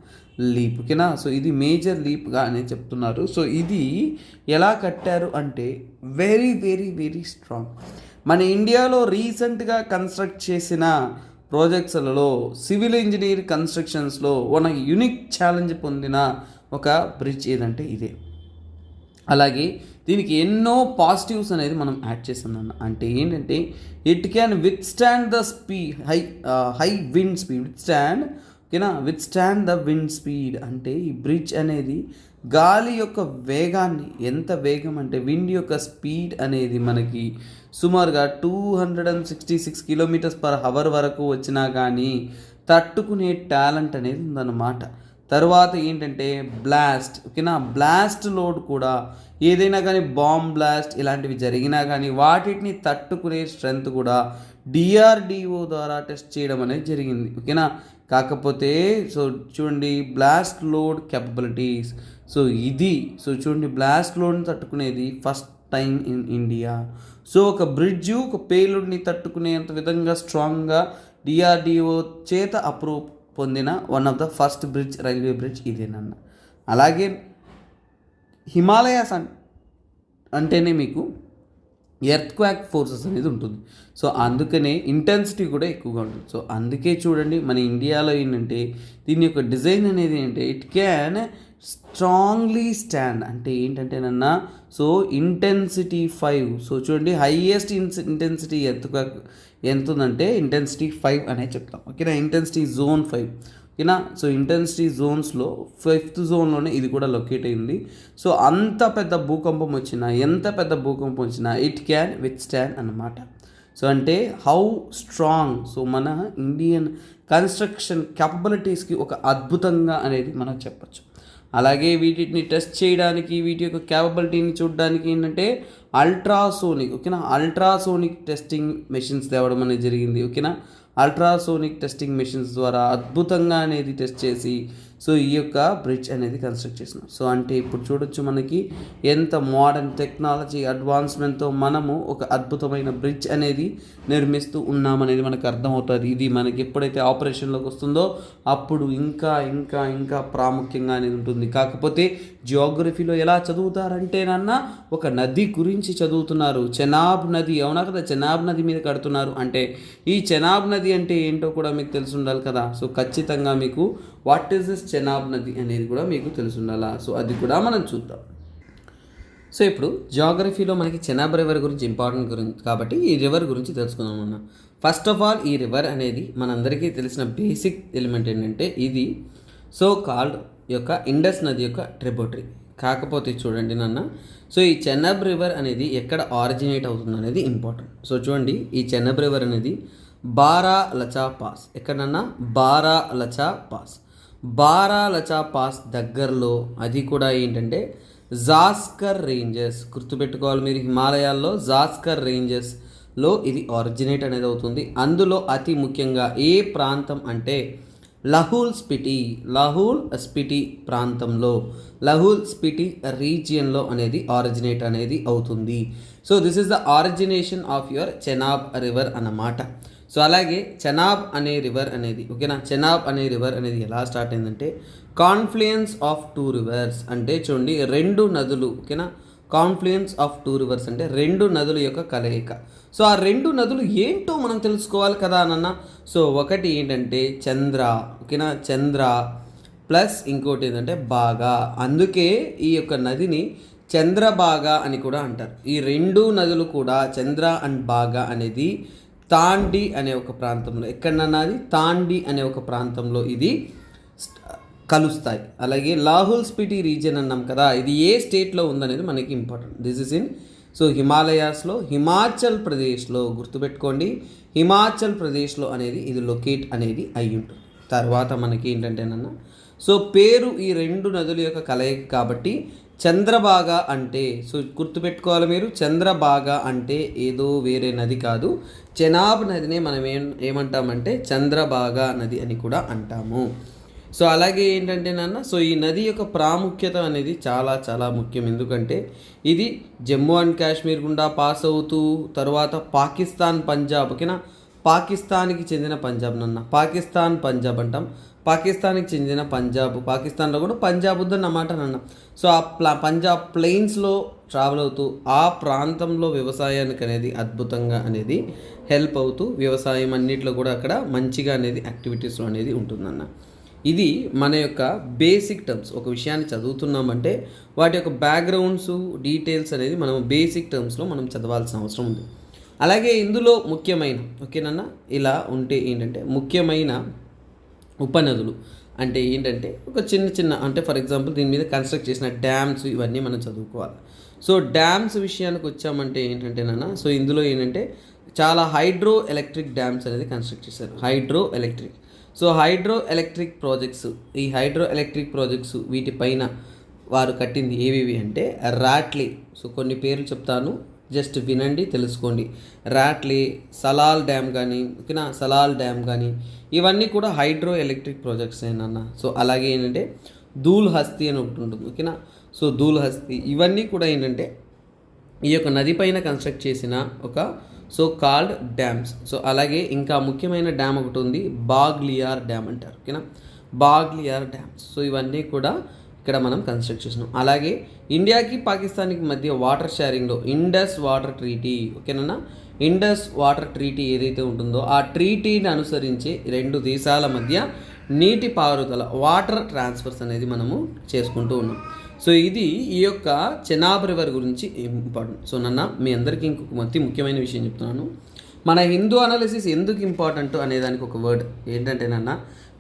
Speaker 1: లీప్, ఓకేనా. సో ఇది మేజర్ లీప్గా అనేది చెప్తున్నారు. సో ఇది ఎలా కట్టారు అంటే వెరీ వెరీ వెరీ స్ట్రాంగ్. మన ఇండియాలో రీసెంట్గా కన్స్ట్రక్ట్ చేసిన ప్రాజెక్ట్స్లలో సివిల్ ఇంజనీర్ కన్స్ట్రక్షన్స్లో ఒక యూనిక్ ఛాలెంజ్ పొందిన ఒక బ్రిడ్జ్ ఏదంటే ఇదే. అలాగే దీనికి ఎన్నో పాజిటివ్స్ అనేది మనం యాడ్ చేస్తున్నాం. అంటే ఏంటంటే it can with stand the speed high wind speed, with stand the wind speed. అంటే ఈ బ్రిడ్జ్ అనేది గాలి యొక్క వేగాన్ని, ఎంత వేగం అంటే విండ్ యొక్క స్పీడ్ అనేది మనకి సుమారుగా 266 km/h వరకు వచ్చినా కానీ తట్టుకునే టాలెంట్ అనేది ఉందన్నమాట. తర్వాత ఏంటంటే బ్లాస్ట్, ఓకేనా, బ్లాస్ట్ లోడ్ కూడా ఏదైనా కానీ బాంబ్ బ్లాస్ట్ ఇలాంటివి జరిగినా కానీ వాటిని తట్టుకునే స్ట్రెంగ్త్ కూడా డిఆర్డిఓ ద్వారా టెస్ట్ చేయడం అనేది జరిగింది, ఓకేనా. కాకపోతే సో చూడండి బ్లాస్ట్ లోడ్ క్యాపబిలిటీస్, సో చూడండి బ్లాస్ట్ లోడ్ని తట్టుకునేది టైమ్ ఇన్ ఇండియా. సో ఒక బ్రిడ్జ్ ఒక పేలుడిని తట్టుకునేంత విధంగా స్ట్రాంగ్గా డిఆర్డిఓ చేత అప్రూవ్ పొందిన one of the first bridge, railway bridge ఇదేనన్న. అలాగే హిమాలయాస్ అంటేనే మీకు ఎర్త్ క్వాక్ ఫోర్సెస్ అనేది ఉంటుంది. సో అందుకనే ఇంటెన్సిటీ కూడా ఎక్కువగా ఉంటుంది. సో అందుకే చూడండి మన ఇండియాలో ఏంటంటే దీని యొక్క డిజైన్ అనేది ఏంటంటే ఇట్ క్యాన్ స్ట్రాంగ్లీ స్టాండ్. అంటే ఏంటంటేనన్నా సో ఇంటెన్సిటీ 5. సో చూడండి హైయెస్ట్ ఇంటెన్సిటీ ఎర్త్ క్వాక్ ఎంత ఉందంటే ఇంటెన్సిటీ 5 అనేది చెప్తాం. ఓకేనా, ఇంటెన్సిటీ జోన్ 5. ఓకేనా, సో ఇంటెన్సిటీ జోన్స్లో 5th జోన్లోనే ఇది కూడా లొకేట్ అయింది. సో అంత పెద్ద భూకంపం వచ్చినా, ఎంత పెద్ద భూకంపం వచ్చినా ఇట్ క్యాన్ విత్ స్టాండ్ అన్నమాట. సో అంటే హౌ స్ట్రాంగ్. సో మన ఇండియన్ కన్స్ట్రక్షన్ క్యాపబిలిటీస్కి ఒక అద్భుతంగా అనేది మనం చెప్పచ్చు. అలాగే వీటిని టెస్ట్ చేయడానికి, వీటి యొక్క క్యాపబిలిటీని చూడడానికి ఏంటంటే అల్ట్రాసోనిక్, ఓకేనా, అల్ట్రాసోనిక్ టెస్టింగ్ మెషిన్స్ తేవడం అనేది జరిగింది. ఓకేనా, అల్ట్రాసోనిక్ టెస్టింగ్ మెషిన్స్ ద్వారా అద్భుతంగా అనేది టెస్ట్ చేసి సో ఈ యొక్క బ్రిడ్జ్ అనేది కన్స్ట్రక్ట్ చేసినాం. సో అంటే ఇప్పుడు చూడొచ్చు మనకి ఎంత మోడర్న్ టెక్నాలజీ అడ్వాన్స్మెంట్తో మనము ఒక అద్భుతమైన బ్రిడ్జ్ అనేది నిర్మిస్తూ ఉన్నామనేది మనకు అర్థమవుతుంది. ఇది మనకి ఎప్పుడైతే ఆపరేషన్లోకి వస్తుందో అప్పుడు ఇంకా ఇంకా ఇంకా ప్రాముఖ్యంగా అనేది ఉంటుంది. కాకపోతే జియోగ్రఫీలో ఎలా చదువుతారంటేనన్నా ఒక నది గురించి చదువుతున్నారు, చెనాబ్ నది. అవునా కదా, చెనాబ్ నది మీద కడుతున్నారు అంటే ఈ చెనాబ్ నది అంటే ఏంటో కూడా మీకు తెలిసి ఉండాలి కదా. సో ఖచ్చితంగా మీకు వాట్ ఈస్ దిస్ చెనాబ్ నది అనేది కూడా మీకు తెలిసి ఉండాలా. సో అది కూడా మనం చూద్దాం. సో ఇప్పుడు జియోగ్రఫీలో మనకి చెనాబ్ రివర్ గురించి ఇంపార్టెంట్ గురించి కాబట్టి ఈ రివర్ గురించి తెలుసుకుందాం అన్న. ఫస్ట్ ఆఫ్ ఆల్ ఈ రివర్ అనేది మనందరికీ తెలిసిన బేసిక్ ఎలిమెంట్ ఏంటంటే ఇది సో కాల్డ్ యొక్క ఇండస్ నది యొక్క ట్రిబ్యూటరీ. కాకపోతే చూడండి నాన్న, సో ఈ చెనాబ్ రివర్ అనేది ఎక్కడ ఆరిజినేట్ అవుతుంది అనేది ఇంపార్టెంట్. సో చూడండి ఈ చెనాబ్ రివర్ అనేది బారాలచా పాస్. ఎక్కడన్నా బారాలచా పాస్, బారాలచా పాస్ దగ్గరలో, అది కూడా ఏంటంటే జాస్కర్ రేంజెస్. గుర్తుపెట్టుకోవాలి మీరు, హిమాలయాల్లో జాస్కర్ రేంజెస్లో ఇది ఆరిజినేట్ అనేది అవుతుంది. అందులో అతి ముఖ్యంగా ఏ ప్రాంతం అంటే లహూల్ స్పిటి ప్రాంతంలో, లహూల్ స్పిటి రీజియన్లో అనేది ఆరిజినేట్ అనేది అవుతుంది. So this is the origination of your Chenab river అన్నమాట. సో అలాగే చెనాబ్ అనే రివర్ అనేది, ఓకేనా, చెనాబ్ అనే రివర్ అనేది ఎలా స్టార్ట్ అయిందంటే కాన్ఫ్లుయెన్స్ ఆఫ్ 2 రివర్స్. అంటే చూడండి 2 నదులు, ఓకేనా, కాన్ఫ్లుయెన్స్ ఆఫ్ 2 రివర్స్ అంటే 2 నదుల యొక్క కలయిక. సో ఆ 2 నదులు ఏంటో మనం తెలుసుకోవాలి కదా అన్న. సో ఒకటి ఏంటంటే చంద్ర, ఓకేనా, చంద్ర ప్లస్ ఇంకోటి ఏంటంటే బాగా. అందుకే ఈ యొక్క నదిని చంద్రబాగా అని కూడా అంటారు. ఈ 2 నదులు కూడా చంద్ర అండ్ బాగా అనేది తాండి అనే ఒక ప్రాంతంలో, ఎక్కడన్నది తాండి అనే ఒక ప్రాంతంలో ఇది కలుస్తాయి. అలాగే లాహుల్ స్పిటి రీజియన్ అన్నాం కదా, ఇది ఏ స్టేట్లో ఉందనేది మనకి important. This is in so హిమాలయాస్లో, హిమాచల్ ప్రదేశ్లో. గుర్తుపెట్టుకోండి, హిమాచల్ ప్రదేశ్లో అనేది ఇది లొకేట్ అనేది అయి ఉంటుంది. తర్వాత మనకి ఏంటంటేనన్న సో పేరు ఈ 2 నదుల యొక్క కలయిక కాబట్టి చంద్రబాగా అంటే, సో గుర్తుపెట్టుకోవాలి మీరు, చంద్రబాగా అంటే ఏదో వేరే నది కాదు, చెనాబ్ నదినే మనం ఏమంటామంటే చంద్రబాగా నది అని కూడా అంటాము. సో అలాగే ఏంటంటే నాన్న, సో ఈ నది యొక్క ప్రాముఖ్యత అనేది చాలా చాలా ముఖ్యం. ఎందుకంటే ఇది జమ్మూ అండ్ కాశ్మీర్ గుండా పాస్ అవుతూ తర్వాత పాకిస్తాన్, పంజాబ్, ఓకేనా, పాకిస్తాన్కి చెందిన పంజాబ్ నాన్న, పాకిస్తాన్ పంజాబ్ అంటాం, పాకిస్తాన్కి చెందిన పంజాబ్, పాకిస్తాన్లో కూడా పంజాబ్ ఉందన్నమాట నాన్న. సో ఆ పంజాబ్ ప్లెయిన్స్లో ట్రావెల్ అవుతూ ఆ ప్రాంతంలో వ్యవసాయానికి అనేది అద్భుతంగా అనేది హెల్ప్ అవుతూ వ్యవసాయం అన్నింటిలో కూడా అక్కడ మంచిగా అనేది యాక్టివిటీస్లో అనేది ఉంటుందన్న. ఇది మన యొక్క బేసిక్ టర్మ్స్. ఒక విషయాన్ని చదువుతున్నామంటే వాటి యొక్క బ్యాక్గ్రౌండ్స్, డీటెయిల్స్ అనేది మనం బేసిక్ టర్మ్స్లో మనం చదవాల్సిన అవసరం ఉంది. అలాగే ఇందులో ముఖ్యమైన, ఓకేనన్నా, ఇలా ఉంటే ఏంటంటే ముఖ్యమైన ఉపనదులు అంటే ఏంటంటే ఒక చిన్న చిన్న, అంటే ఫర్ ఎగ్జాంపుల్ దీని మీద కన్స్ట్రక్ట్ చేసిన డ్యామ్స్ ఇవన్నీ మనం చదువుకోవాలి. సో డ్యామ్స్ విషయానికి వచ్చామంటే ఏంటంటేనన్నా, సో ఇందులో ఏంటంటే చాలా హైడ్రో ఎలక్ట్రిక్ డ్యామ్స్ అనేది కన్స్ట్రక్ట్ చేశారు. Hydro electric, so hydro electric projects, ఈ హైడ్రో ఎలక్ట్రిక్ ప్రాజెక్ట్స్ వీటిపైన వారు కట్టింది ఏవేవి అంటే రాట్లే. సో కొన్ని పేర్లు చెప్తాను, జస్ట్ వినండి, తెలుసుకోండి. రాట్లే, సలాల్ డ్యామ్ కానీ, ఓకేనా, సలాల్ డ్యామ్ కానీ ఇవన్నీ కూడా హైడ్రో ఎలక్ట్రిక్ ప్రాజెక్ట్స్ ఏనన్న. సో అలాగే ఏంటంటే ధూల్ హస్తి అని ఒకటి ఉంటుంది, ఓకేనా. సో ధూల్ హస్తి ఇవన్నీ కూడా ఏంటంటే ఈ యొక్క నది పైన కన్స్ట్రక్ట్ చేసిన ఒక సో కాల్డ్ డ్యామ్స్. సో అలాగే ఇంకా ముఖ్యమైన డ్యామ్ ఒకటి ఉంది, బాగ్లియార్ డ్యామ్ అంటారు, ఓకేనా, బాగ్లియార్ డ్యామ్స్. సో ఇవన్నీ కూడా ఇక్కడ మనం కన్స్ట్రక్ట్ చేసినాం. అలాగే ఇండియాకి పాకిస్తాన్కి మధ్య వాటర్ షేరింగ్లో ఇండస్ వాటర్ ట్రీటీ, ఓకేనా, ఇండస్ వాటర్ ట్రీటీ ఏదైతే ఉంటుందో ఆ ట్రీటీని అనుసరించి రెండు దేశాల మధ్య నీటి పారుదల వాటర్ ట్రాన్స్ఫర్స్ అనేది మనము చేసుకుంటూ ఉన్నాం. సో ఇది ఈ యొక్క చెనాబ్ రివర్ గురించి ఇంపార్టెంట్. సో మీ అందరికీ ఇంకొక ముఖ్యమైన విషయం చెప్తున్నాను. మన హిందూ అనాలిసిస్ ఎందుకు ఇంపార్టెంట్ అనేదానికి ఒక వర్డ్ ఏంటంటే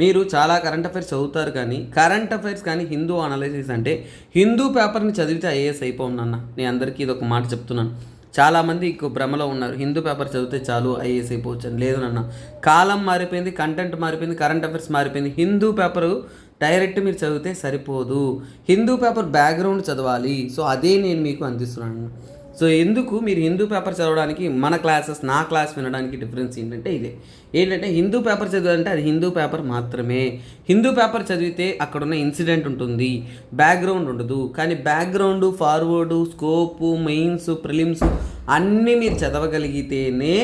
Speaker 1: మీరు చాలా కరెంట్ అఫైర్స్ చదువుతారు, కానీ కరెంట్ అఫైర్స్ కానీ హిందూ అనాలిసిస్ అంటే హిందూ పేపర్ని చదివితే ఐఏఎస్ అయిపోం నేను అందరికీ ఇది ఒక మాట చెప్తున్నాను. చాలామంది భ్రమలో ఉన్నారు, హిందూ పేపర్ చదివితే చాలు ఐఏఎస్ అయిపోవచ్చు అని. లేదు కాలం మారిపోయింది, కంటెంట్ మారిపోయింది, కరెంట్ అఫైర్స్ మారిపోయింది. హిందూ పేపరు డైరెక్ట్ మీరు చదివితే సరిపోదు, హిందూ పేపర్ బ్యాక్గ్రౌండ్ చదవాలి. సో అదే నేను మీకు అందిస్తున్నాను. సో ఎందుకు మీరు హిందూ పేపర్ చదవడానికి నా క్లాస్ వినడానికి డిఫరెన్స్ ఏంటంటే హిందూ పేపర్ చదవాలంటే అది హిందూ పేపర్ మాత్రమే. హిందూ పేపర్ చదివితే అక్కడున్న ఇన్సిడెంట్ ఉంటుంది, బ్యాక్గ్రౌండ్ ఉండదు. కానీ background, forward, scope, mains, prelims అన్నీ మీరు చదవగలిగితేనే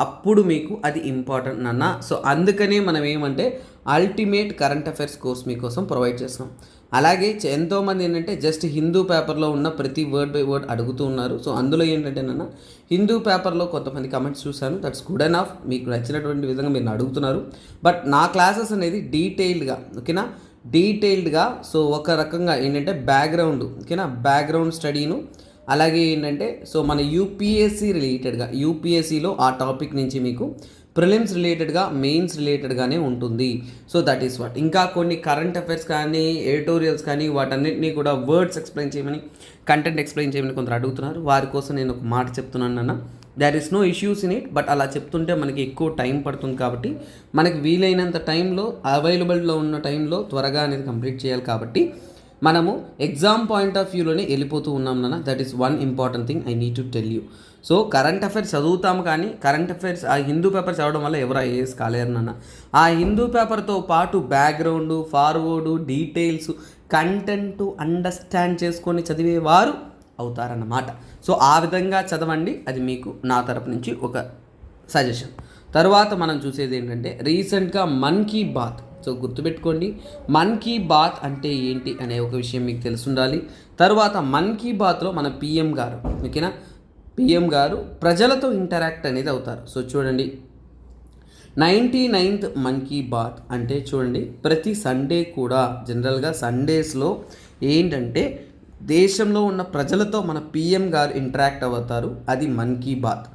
Speaker 1: అప్పుడు మీకు అది ఇంపార్టెంట్ సో అందుకనే మనం ఏమంటే అల్టిమేట్ కరెంట్ అఫైర్స్ కోర్స్ మీకోసం ప్రొవైడ్ చేస్తున్నాం. అలాగే ఎంతోమంది ఏంటంటే జస్ట్ హిందూ పేపర్లో ఉన్న ప్రతి వర్డ్ బై వర్డ్ అడుగుతూ ఉన్నారు. సో అందులో ఏంటంటే హిందూ పేపర్లో కొంతమంది కమెంట్స్ చూశాను, దట్స్ గుడ్ ఎనఫ్, మీకు నచ్చినటువంటి విధంగా మీరు అడుగుతున్నారు. బట్ నా క్లాసెస్ అనేది డీటెయిల్డ్గా, ఓకేనా, డీటెయిల్డ్గా. సో ఒక రకంగా ఏంటంటే బ్యాక్గ్రౌండ్, ఓకేనా, బ్యాక్గ్రౌండ్ స్టడీను, అలాగే ఏంటంటే సో మన యూపీఎస్సీ రిలేటెడ్గా, యూపీఎస్సీలో ఆ టాపిక్ నుంచి మీకు ప్రిలిమ్స్ రిలేటెడ్గా, మెయిన్స్ రిలేటెడ్గానే ఉంటుంది. So that is what. ఇంకా కొన్ని కరెంట్ అఫైర్స్ కానీ, ఎడిటోరియల్స్ కానీ వాటన్నిటినీ కూడా వర్డ్స్ ఎక్స్ప్లెయిన్ చేయమని, కంటెంట్ ఎక్స్ప్లెయిన్ చేయమని కొందరు అడుగుతున్నారు. వారి కోసం నేను ఒక మాట చెప్తున్నాను there is no issues in it. But అలా చెప్తుంటే మనకి ఎక్కువ టైం పడుతుంది, కాబట్టి మనకి వీలైనంత టైంలో, అవైలబుల్లో ఉన్న టైంలో త్వరగా అనేది కంప్లీట్ చేయాలి. కాబట్టి మనము ఎగ్జామ్ పాయింట్ ఆఫ్ వ్యూలోనే వెళ్ళిపోతూ ఉన్నాం that is one important thing I need to tell you. So current affairs చదువుతాం, కానీ కరెంట్ అఫైర్స్ ఆ హిందూ పేపర్ చదవడం వల్ల ఎవరు ఐఏఎస్ కాలేరు ఆ హిందూ పేపర్తో పాటు background, forward, details, content understand చేసుకొని చదివేవారు అవుతారన్నమాట. సో ఆ విధంగా చదవండి, అది మీకు నా తరపు నుంచి ఒక సజెషన్. తర్వాత మనం చూసేది ఏంటంటే రీసెంట్గా మన్ కీ బాత్. సో గుర్తుపెట్టుకోండి, మన్ కీ బాత్ అంటే ఏంటి అనే ఒక విషయం మీకు తెలుసుండాలి. తర్వాత మన్ కీ బాత్లో మన పిఎం గారు, ఓకేనా, పిఎం గారు ప్రజలతో ఇంటరాక్ట్ అనేది అవుతారు. సో చూడండి, 99th మన్ కీ బాత్ అంటే చూడండి, ప్రతి సండే కూడా జనరల్గా సండేస్లో ఏంటంటే దేశంలో ఉన్న ప్రజలతో మన పిఎం గారు ఇంటరాక్ట్ అవుతారు, అది మన్ కీ బాత్.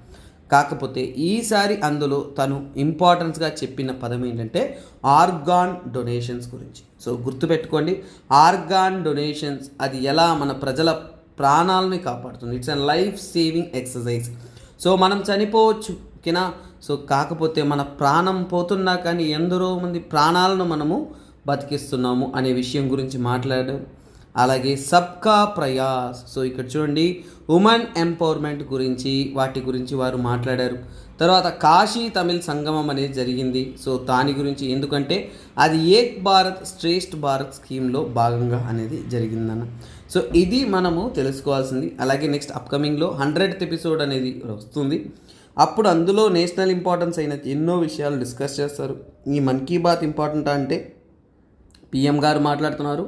Speaker 1: కాకపోతే ఈసారి అందులో తను ఇంపార్టెన్స్గా చెప్పిన పదం ఏంటంటే ఆర్గాన్ డొనేషన్స్ గురించి. సో గుర్తుపెట్టుకోండి, ఆర్గాన్ డొనేషన్స్ అది ఎలా మన ప్రజల ప్రాణాలని కాపాడుతుంది. It's a life saving exercise. So మనం చనిపోవచ్చు, ఓకేనా, సో కాకపోతే మన ప్రాణం పోతున్నా కానీ ఎందరో మంది ప్రాణాలను మనము బతికిస్తున్నాము అనే విషయం గురించి మాట్లాడారు. అలాగే సబ్కా ప్రయాస్. సో ఇక్కడ చూడండి, ఉమెన్ ఎంపవర్మెంట్ గురించి, వాటి గురించి వారు మాట్లాడారు. తర్వాత కాశీ తమిళ్ సంగమం అనేది జరిగింది. సో దాని గురించి, ఎందుకంటే అది ఏక్ భారత్ శ్రేష్ఠ భారత్ స్కీమ్లో భాగంగా అనేది జరిగిందన్న. సో ఇది మనము తెలుసుకోవాల్సింది. అలాగే నెక్స్ట్ అప్కమింగ్లో 100th ఎపిసోడ్ అనేది వస్తుంది. అప్పుడు అందులో నేషనల్ ఇంపార్టెన్స్ అయిన ఎన్నో విషయాలు డిస్కస్ చేస్తారు. ఈ మన్ కీ బాత్ ఇంపార్టెంట్ అంటే పిఎం గారు మాట్లాడుతున్నారు,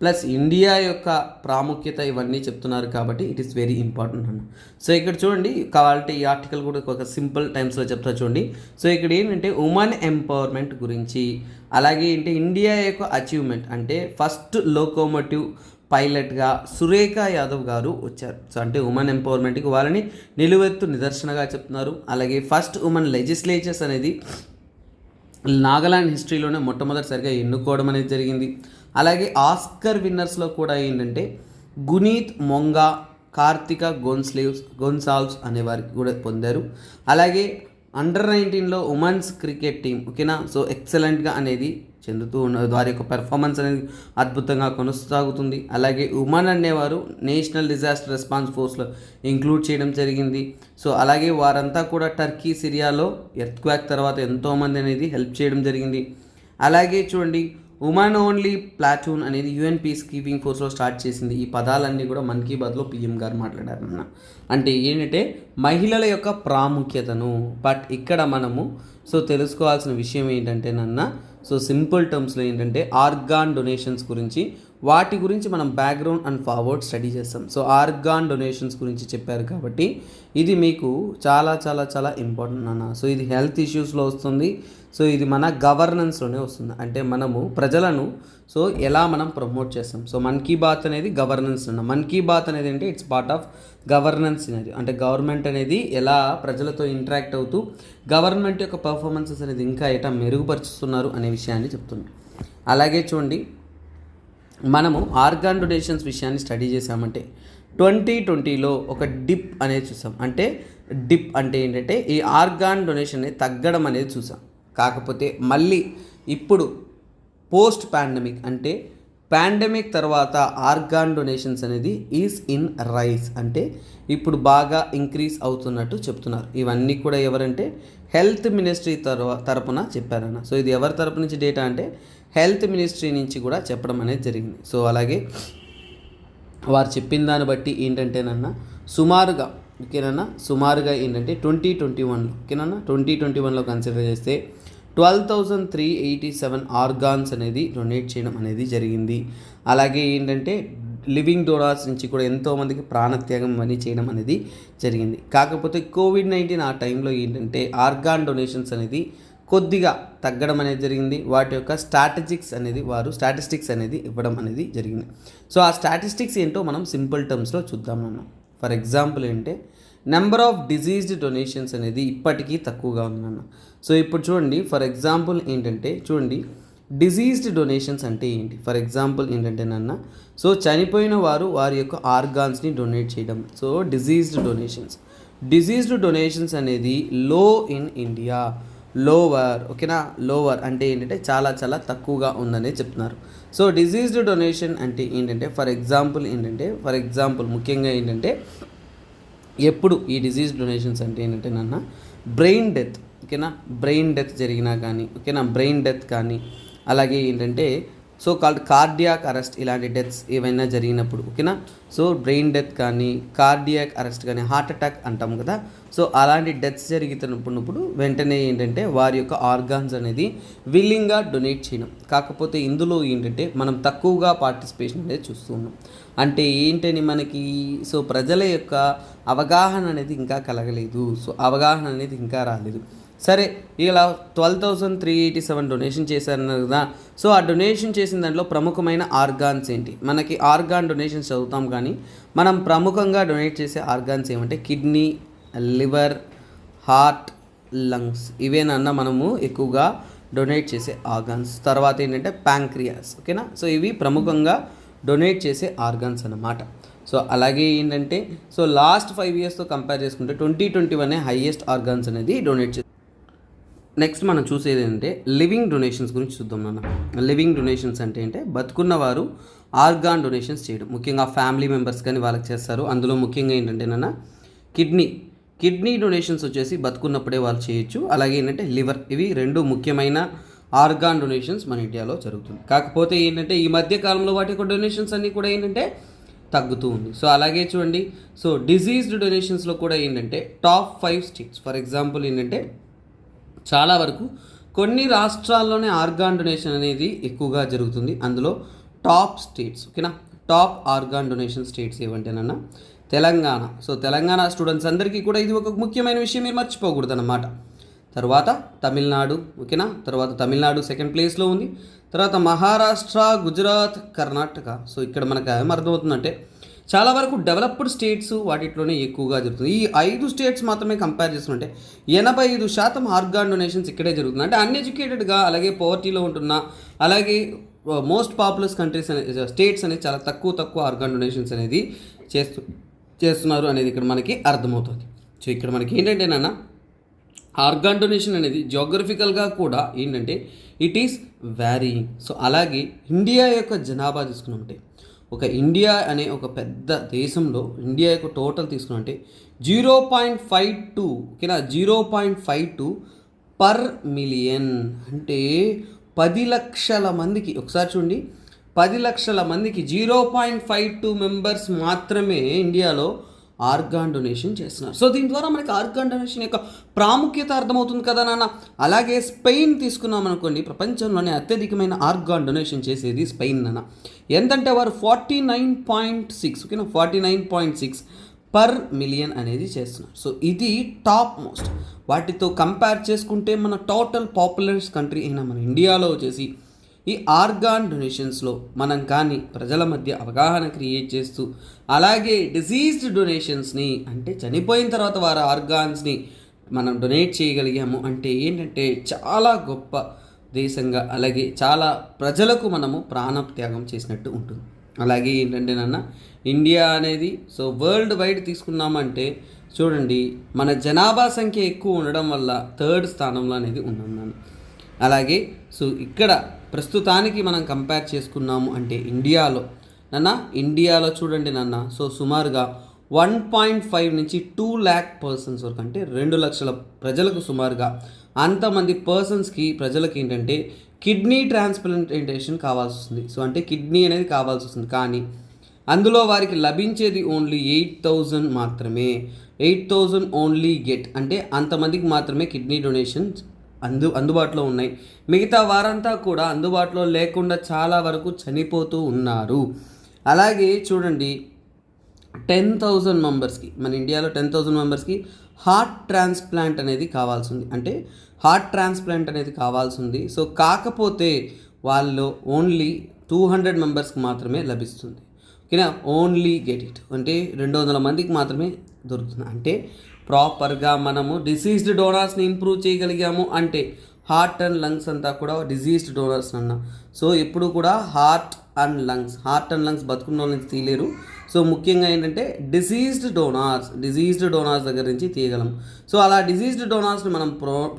Speaker 1: ప్లస్ ఇండియా యొక్క ప్రాముఖ్యత ఇవన్నీ చెప్తున్నారు, కాబట్టి ఇట్ ఈస్ వెరీ ఇంపార్టెంట్ అన్న. సో ఇక్కడ చూడండి, కావాలంటే ఈ ఆర్టికల్ కూడా ఒక సింపుల్ టైమ్స్లో చెప్తా చూడండి. సో ఇక్కడ ఏంటంటే ఉమెన్ ఎంపవర్మెంట్ గురించి, అలాగే ఏంటి ఇండియా యొక్క అచీవ్మెంట్ అంటే ఫస్ట్ లోకోమోటివ్ పైలట్గా సురేఖ యాదవ్ గారు వచ్చారు. సో అంటే ఉమెన్ ఎంపవర్మెంట్కి వాళ్ళని నిలువెత్తు నిదర్శనగా చెప్తున్నారు. అలాగే ఫస్ట్ ఉమెన్ లెజిస్లేచర్స్ అనేది నాగాలాండ్ హిస్టరీలోనే మొట్టమొదటిసారిగా ఎన్నుకోవడం అనేది జరిగింది. అలాగే ఆస్కర్ విన్నర్స్లో కూడా ఏంటంటే గునీత్ మొంగా, కార్తిక గొన్సాల్వ్స్ అనే వారికి కూడా పొందారు. అలాగే అండర్-19లో ఉమెన్స్ క్రికెట్ టీం, ఓకేనా, సో ఎక్సలెంట్గా అనేది చెందుతూ ఉన్నారు. వారి యొక్క పెర్ఫార్మెన్స్ అనేది అద్భుతంగా కొనసాగుతుంది. అలాగే ఉమెన్ అనేవారు నేషనల్ డిజాస్టర్ రెస్పాన్స్ ఫోర్స్లో ఇంక్లూడ్ చేయడం జరిగింది. సో అలాగే వారంతా కూడా టర్కీ, సిరియాలో ఎర్త్క్వేక్ తర్వాత ఎంతోమంది అనేది హెల్ప్ చేయడం జరిగింది. అలాగే చూడండి, ఉమెన్ ఓన్లీ ప్లాటూన్ అనేది యుఎన్ పీస్ కీపింగ్ ఫోర్స్లో స్టార్ట్ చేసింది. ఈ పదాలన్నీ కూడా మన్ కీ బాత్లో పిఎం గారు మాట్లాడారన్న. అంటే ఏంటంటే మహిళల యొక్క ప్రాముఖ్యతను. బట్ ఇక్కడ మనము తెలుసుకోవాల్సిన విషయం ఏంటంటే సింపుల్ టర్మ్స్లో ఏంటంటే ఆర్గాన్ డొనేషన్స్ గురించి, వాటి గురించి మనం బ్యాక్గ్రౌండ్ అండ్ ఫార్వర్డ్ స్టడీ చేస్తాం. ఆర్గాన్ డొనేషన్స్ గురించి చెప్పారు కాబట్టి ఇది మీకు చాలా చాలా చాలా ఇంపార్టెంట్ అన్న. ఇది హెల్త్ ఇష్యూస్లో వస్తుంది. ఇది మన గవర్నెన్స్లోనే వస్తుంది. అంటే మనము ప్రజలను ఎలా మనం ప్రమోట్ చేస్తాం. మన్ కీ బాత్ అనేది గవర్నెన్స్ అన్న. మన్ కీ బాత్ అనేది అంటే ఇట్స్ పార్ట్ ఆఫ్ గవర్నెన్స్ అనేది. అంటే గవర్నమెంట్ అనేది ఎలా ప్రజలతో ఇంటరాక్ట్ అవుతూ గవర్నమెంట్ యొక్క పర్ఫార్మెన్సెస్ అనేది ఇంకా ఎటా మెరుగుపరుస్తున్నారు అనే విషయాన్ని చెప్తుంది. అలాగే చూడండి, మనము ఆర్గాన్ డొనేషన్స్ విషయాన్ని స్టడీ చేసామంటే 2020లో ఒక డిప్ అనేది చూసాం. అంటే డిప్ అంటే ఏంటంటే ఈ ఆర్గాన్ డొనేషన్ అనేది తగ్గడం అనేది చూసాం. కాకపోతే మళ్ళీ ఇప్పుడు పోస్ట్ పాండమిక్ అంటే పాండమిక్ తర్వాత ఆర్గాన్ డొనేషన్స్ అనేది ఈజ్ ఇన్ రైజ్, అంటే ఇప్పుడు బాగా ఇంక్రీజ్ అవుతున్నట్టు చెప్తున్నారు. ఇవన్నీ కూడా ఎవరంటే హెల్త్ మినిస్ట్రీ తరపున చెప్పారన్న. ఇది ఎవరి తరపు నుంచి డేటా అంటే హెల్త్ మినిస్ట్రీ నుంచి కూడా చెప్పడం అనేది జరిగింది. అలాగే వారు చెప్పిన దాన్ని బట్టి ఏంటంటేనన్నా సుమారుగా ఏంటంటే 2021లో 2021లో కన్సిడర్ చేస్తే 12,387 ఆర్గాన్స్ అనేది డొనేట్ చేయడం అనేది జరిగింది. అలాగే ఏంటంటే లివింగ్ డోనార్స్ నుంచి కూడా ఎంతోమందికి ప్రాణత్యాగం అని చేయడం అనేది జరిగింది. కాకపోతే కోవిడ్-19 ఆ టైంలో ఏంటంటే ఆర్గాన్ డొనేషన్స్ అనేది కొద్దిగా తగ్గడం అనేది జరిగింది. వాటి యొక్క స్టాటిస్టిక్స్ అనేది ఇవ్వడం అనేది జరిగింది. ఆ స్టాటిస్టిక్స్ ఏంటో మనం సింపుల్ టర్మ్స్లో చూద్దాం మనం. ఫర్ ఎగ్జాంపుల్ ఏంటంటే నెంబర్ ఆఫ్ డిజీజ్డ్ డొనేషన్స్ అనేది ఇప్పటికీ తక్కువగా ఉందన్న. ఇప్పుడు చూడండి, ఫర్ ఎగ్జాంపుల్ ఏంటంటే చూడండి డిజీజ్డ్ డొనేషన్స్ అంటే ఏంటి. ఫర్ ఎగ్జాంపుల్ ఏంటంటే చనిపోయిన వారి యొక్క ఆర్గాన్స్ని డొనేట్ చేయడం. డిజీజ్డ్ డొనేషన్స్ అనేది లో ఇన్ ఇండియా, లోవర్ అంటే ఏంటంటే చాలా చాలా తక్కువగా ఉందని చెప్తున్నారు. డిజీజ్డ్ డొనేషన్ అంటే ఏంటంటే ఫర్ ఎగ్జాంపుల్ ముఖ్యంగా ఏంటంటే ఎప్పుడు ఈ డిజీజ్ డొనేషన్స్ అంటే ఏంటంటే బ్రెయిన్ డెత్ జరిగినా కానీ బ్రెయిన్ డెత్ కానీ, అలాగే ఏంటంటే కార్డియాక్ అరెస్ట్ ఇలాంటి డెత్స్ ఏవైనా జరిగినప్పుడు బ్రెయిన్ డెత్ కానీ కార్డియాక్ అరెస్ట్ కానీ హార్ట్ అటాక్ అంటాం కదా. అలాంటి డెత్స్ జరుగుతున్నప్పుడు వెంటనే ఏంటంటే వారి యొక్క ఆర్గాన్స్ అనేది విల్లింగ్గా డొనేట్ చేయడం. కాకపోతే ఇందులో ఏంటంటే మనం తక్కువగా పార్టిసిపేషన్ అనేది చూస్తూ ఉన్నాం. అంటే ఏంటని మనకి ప్రజల యొక్క అవగాహన అనేది ఇంకా కలగలేదు. అవగాహన అనేది ఇంకా రాలేదు. సరే, ఇలా 12,387 డొనేషన్ చేశారన్నారు కదా. ఆ డొనేషన్ చేసిన దాంట్లో ప్రముఖమైన ఆర్గాన్స్ ఏంటి? మనకి ఆర్గాన్ డొనేషన్స్ చదువుతాం కానీ మనం ప్రముఖంగా డొనేట్ చేసే ఆర్గాన్స్ ఏమంటే కిడ్నీ, లివర్, హార్ట్, లంగ్స్ ఇవేనన్నా మనము ఎక్కువగా డొనేట్ చేసే ఆర్గాన్స్. తర్వాత ఏంటంటే ప్యాంక్రియాస్. ఇవి ప్రముఖంగా డొనేట్ చేసే ఆర్గాన్స్ అన్నమాట. అలాగే ఏంటంటే లాస్ట్ 5 ఇయర్స్తో కంపేర్ చేసుకుంటే 2021 హైయెస్ట్ ఆర్గాన్స్ అనేది డొనేట్ చేస్తారు. నెక్స్ట్ మనం చూసేది ఏంటంటే లివింగ్ డొనేషన్స్ గురించి చూద్దాం నాన్న. లివింగ్ డొనేషన్స్ అంటే బతుకున్న వారు ఆర్గాన్ డొనేషన్స్ చేయడం. ముఖ్యంగా ఫ్యామిలీ మెంబర్స్ కానీ వాళ్ళకి చేస్తారు. అందులో ముఖ్యంగా ఏంటంటే కిడ్నీ డొనేషన్స్ వచ్చేసి బతుకున్నప్పుడే వాళ్ళు చేయొచ్చు. అలాగే ఏంటంటే లివర్, ఇవి 2 ముఖ్యమైన ఆర్గాన్ డొనేషన్స్ మన ఇండియాలో జరుగుతుంది. కాకపోతే ఏంటంటే ఈ మధ్య కాలంలో వాటి యొక్క డొనేషన్స్ అన్నీ కూడా ఏంటంటే తగ్గుతూ ఉంది. అలాగే చూడండి, డిజీజ్డ్ డొనేషన్స్లో కూడా ఏంటంటే టాప్ 5 స్టేట్స్. ఫర్ ఎగ్జాంపుల్ ఏంటంటే చాలా వరకు కొన్ని రాష్ట్రాల్లోనే ఆర్గాన్ డొనేషన్ అనేది ఎక్కువగా జరుగుతుంది. అందులో top states top organ donation states ఏవంటేనన్నా తెలంగాణ. తెలంగాణ స్టూడెంట్స్ అందరికీ కూడా ఇది ఒక ముఖ్యమైన విషయం, మీరు మర్చిపోకూడదు అన్నమాట. తర్వాత తమిళనాడు, తర్వాత తమిళనాడు సెకండ్ ప్లేస్లో ఉంది. తర్వాత మహారాష్ట్ర, గుజరాత్, కర్ణాటక. ఇక్కడ మనకు ఏమర్థమవుతుందంటే చాలా వరకు డెవలప్డ్ స్టేట్స్ వాటిలోనే ఎక్కువగా జరుగుతుంది. ఈ 5 స్టేట్స్ మాత్రమే కంపేర్ చేసుకుంటే 85% ఆర్గాన్ డొనేషన్స్ ఇక్కడే జరుగుతుంది. అంటే అన్ఎడ్యుకేటెడ్గా, అలాగే పవర్టీలో ఉంటున్న, అలాగే మోస్ట్ పాపులస్ కంట్రీస్ స్టేట్స్ అనేది చాలా తక్కువ ఆర్గాన్ డొనేషన్స్ అనేది చేస్తున్నారు అనేది ఇక్కడ మనకి అర్థమవుతుంది. ఇక్కడ మనకి ఏంటంటే ఆర్గాన్ డొనేషన్ అనేది జియోగ్రఫికల్గా కూడా ఏంటంటే ఇట్ ఈస్ వ్యారీయింగ్. అలాగే ఇండియా యొక్క జనాభా తీసుకున్నట్టే ఒక ఇండియా అనే ఒక పెద్ద దేశంలో ఇండియా యొక్క టోటల్ తీసుకున్నట్టే 0.52 0.52 పర్ మిలియన్. అంటే 10 లక్షల మందికి, ఒకసారి చూడండి, 10 లక్షల మందికి 0.52 మెంబర్స్ మాత్రమే ఇండియాలో ఆర్గాన్ డొనేషన్ చేస్తున్నారు. సో దీని ద్వారా మనకి ఆర్గాన్ డొనేషన్ యొక్క ప్రాముఖ్యత అర్థమవుతుంది కదా నాన్న. అలాగే స్పెయిన్ తీసుకున్నాం అనుకోండి, ప్రపంచంలోనే అత్యధికమైన ఆర్గాన్ డొనేషన్ చేసేది స్పెయిన్ నాన్న. ఎంతంటే వారు 49.6, ఓకేనా, 49.6 పర్ మిలియన్ అనేది చేస్తున్నారు. సో ఇది టాప్ మోస్ట్. వాటితో కంపేర్ చేసుకుంటే మన టోటల్ పాపులర్ కంట్రీ అయిన మన ఇండియాలో వచ్చేసి ఈ ఆర్గాన్ డొనేషన్స్లో మనం కానీ ప్రజల మధ్య అవగాహన క్రియేట్ చేస్తూ, అలాగే డిసీజ్డ్ డొనేషన్స్ని, అంటే చనిపోయిన తర్వాత వారి ఆర్గాన్స్ని మనం డొనేట్ చేయగలిగాము అంటే ఏంటంటే చాలా గొప్ప దేశంగా, అలాగే చాలా ప్రజలకు మనము ప్రాణత్యాగం చేసినట్టు ఉంటుంది. అలాగే ఏంటంటే నాన్న, ఇండియా అనేది సో వరల్డ్ వైడ్ తీసుకున్నామంటే చూడండి, మన జనాభా సంఖ్య ఎక్కువ ఉండడం వల్ల 3rd స్థానంలో అనేది ఉన్నాం నాన్న. అలాగే సో ఇక్కడ ప్రస్తుతానికి మనం కంపేర్ చేసుకున్నాము అంటే ఇండియాలో చూడండి నాన్న, సో సుమారుగా 1.5 నుంచి 2 lakh పర్సన్స్ వరకు, అంటే 2 లక్షల ప్రజలకు సుమారుగా అంతమంది ప్రజలకి ఏంటంటే కిడ్నీ ట్రాన్స్ప్లాంటేషన్ కావాల్సి వస్తుంది. సో అంటే కిడ్నీ అనేది కావాల్సి వస్తుంది, కానీ అందులో వారికి లభించేది ఓన్లీ 8,000 మాత్రమే. 8,000 ఓన్లీ గెట్, అంటే అంతమందికి మాత్రమే కిడ్నీ డొనేషన్స్ అందుబాటులో ఉన్నాయి. మిగతా వారంతా కూడా అందుబాటులో లేకుండా చాలా వరకు చనిపోతూ ఉన్నారు. అలాగే చూడండి, 10,000 మెంబర్స్కి, మన ఇండియాలో 10,000 మెంబర్స్కి హార్ట్ ట్రాన్స్ప్లాంట్ అనేది కావాల్సి ఉంది. అంటే హార్ట్ ట్రాన్స్ప్లాంట్ అనేది కావాల్సి ఉంది. సో కాకపోతే వాళ్ళు ఓన్లీ 200 మెంబర్స్కి మాత్రమే లభిస్తుంది, ఓకేనా. ఓన్లీ గెట్ ఇట్, అంటే 200 మందికి మాత్రమే దొరుకుతుంది. అంటే ప్రాపర్గా మనము డిసీజ్డ్ డోనర్స్ని ఇంప్రూవ్ చేయగలిగాము అంటే హార్ట్ అండ్ లంగ్స్ అంతా కూడా డిసీజ్డ్ డోనర్స్ అన్న. సో ఎప్పుడు కూడా హార్ట్ అండ్ లంగ్స్ బతుకున్న వాళ్ళ నుంచి తీయలేరు. సో ముఖ్యంగా ఏంటంటే డిసీజ్డ్ డోనార్స్ దగ్గర నుంచి తీయగలం. సో అలా డిసీజ్డ్ డోనార్స్ని మనం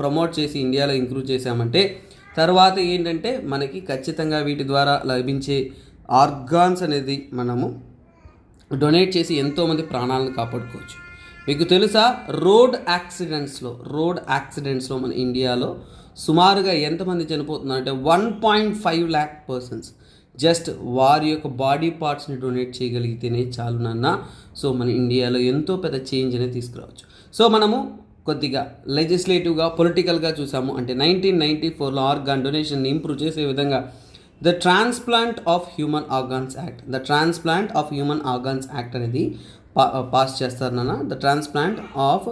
Speaker 1: ప్రమోట్ చేసి ఇండియాలో ఇంప్రూవ్ చేసామంటే తర్వాత ఏంటంటే మనకి ఖచ్చితంగా వీటి ద్వారా లభించే ఆర్గాన్స్ అనేది మనము డొనేట్ చేసి ఎంతోమంది ప్రాణాలను కాపాడుకోవచ్చు. మీకు తెలుసా, రోడ్ యాక్సిడెంట్స్లో మన ఇండియాలో సుమారుగా ఎంతమంది చనిపోతున్నారు అంటే 1.5 lakh పర్సన్స్ జస్ట్ వారి యొక్క బాడీ పార్ట్స్ని డొనేట్ చేయగలిగితేనే చాలు నాన్న. సో మన ఇండియాలో ఎంతో పెద్ద చేంజ్ అనేది తీసుకురావచ్చు. సో మనము కొద్దిగా లెజిస్లేటివ్గా, పొలిటికల్గా చూసాము అంటే 1994లో ఆర్గాన్ డొనేషన్ని ఇంప్రూవ్ చేసే విధంగా the transplant of human organs act అనేది పాస్ చేస్తారు నాన్న. The transplant of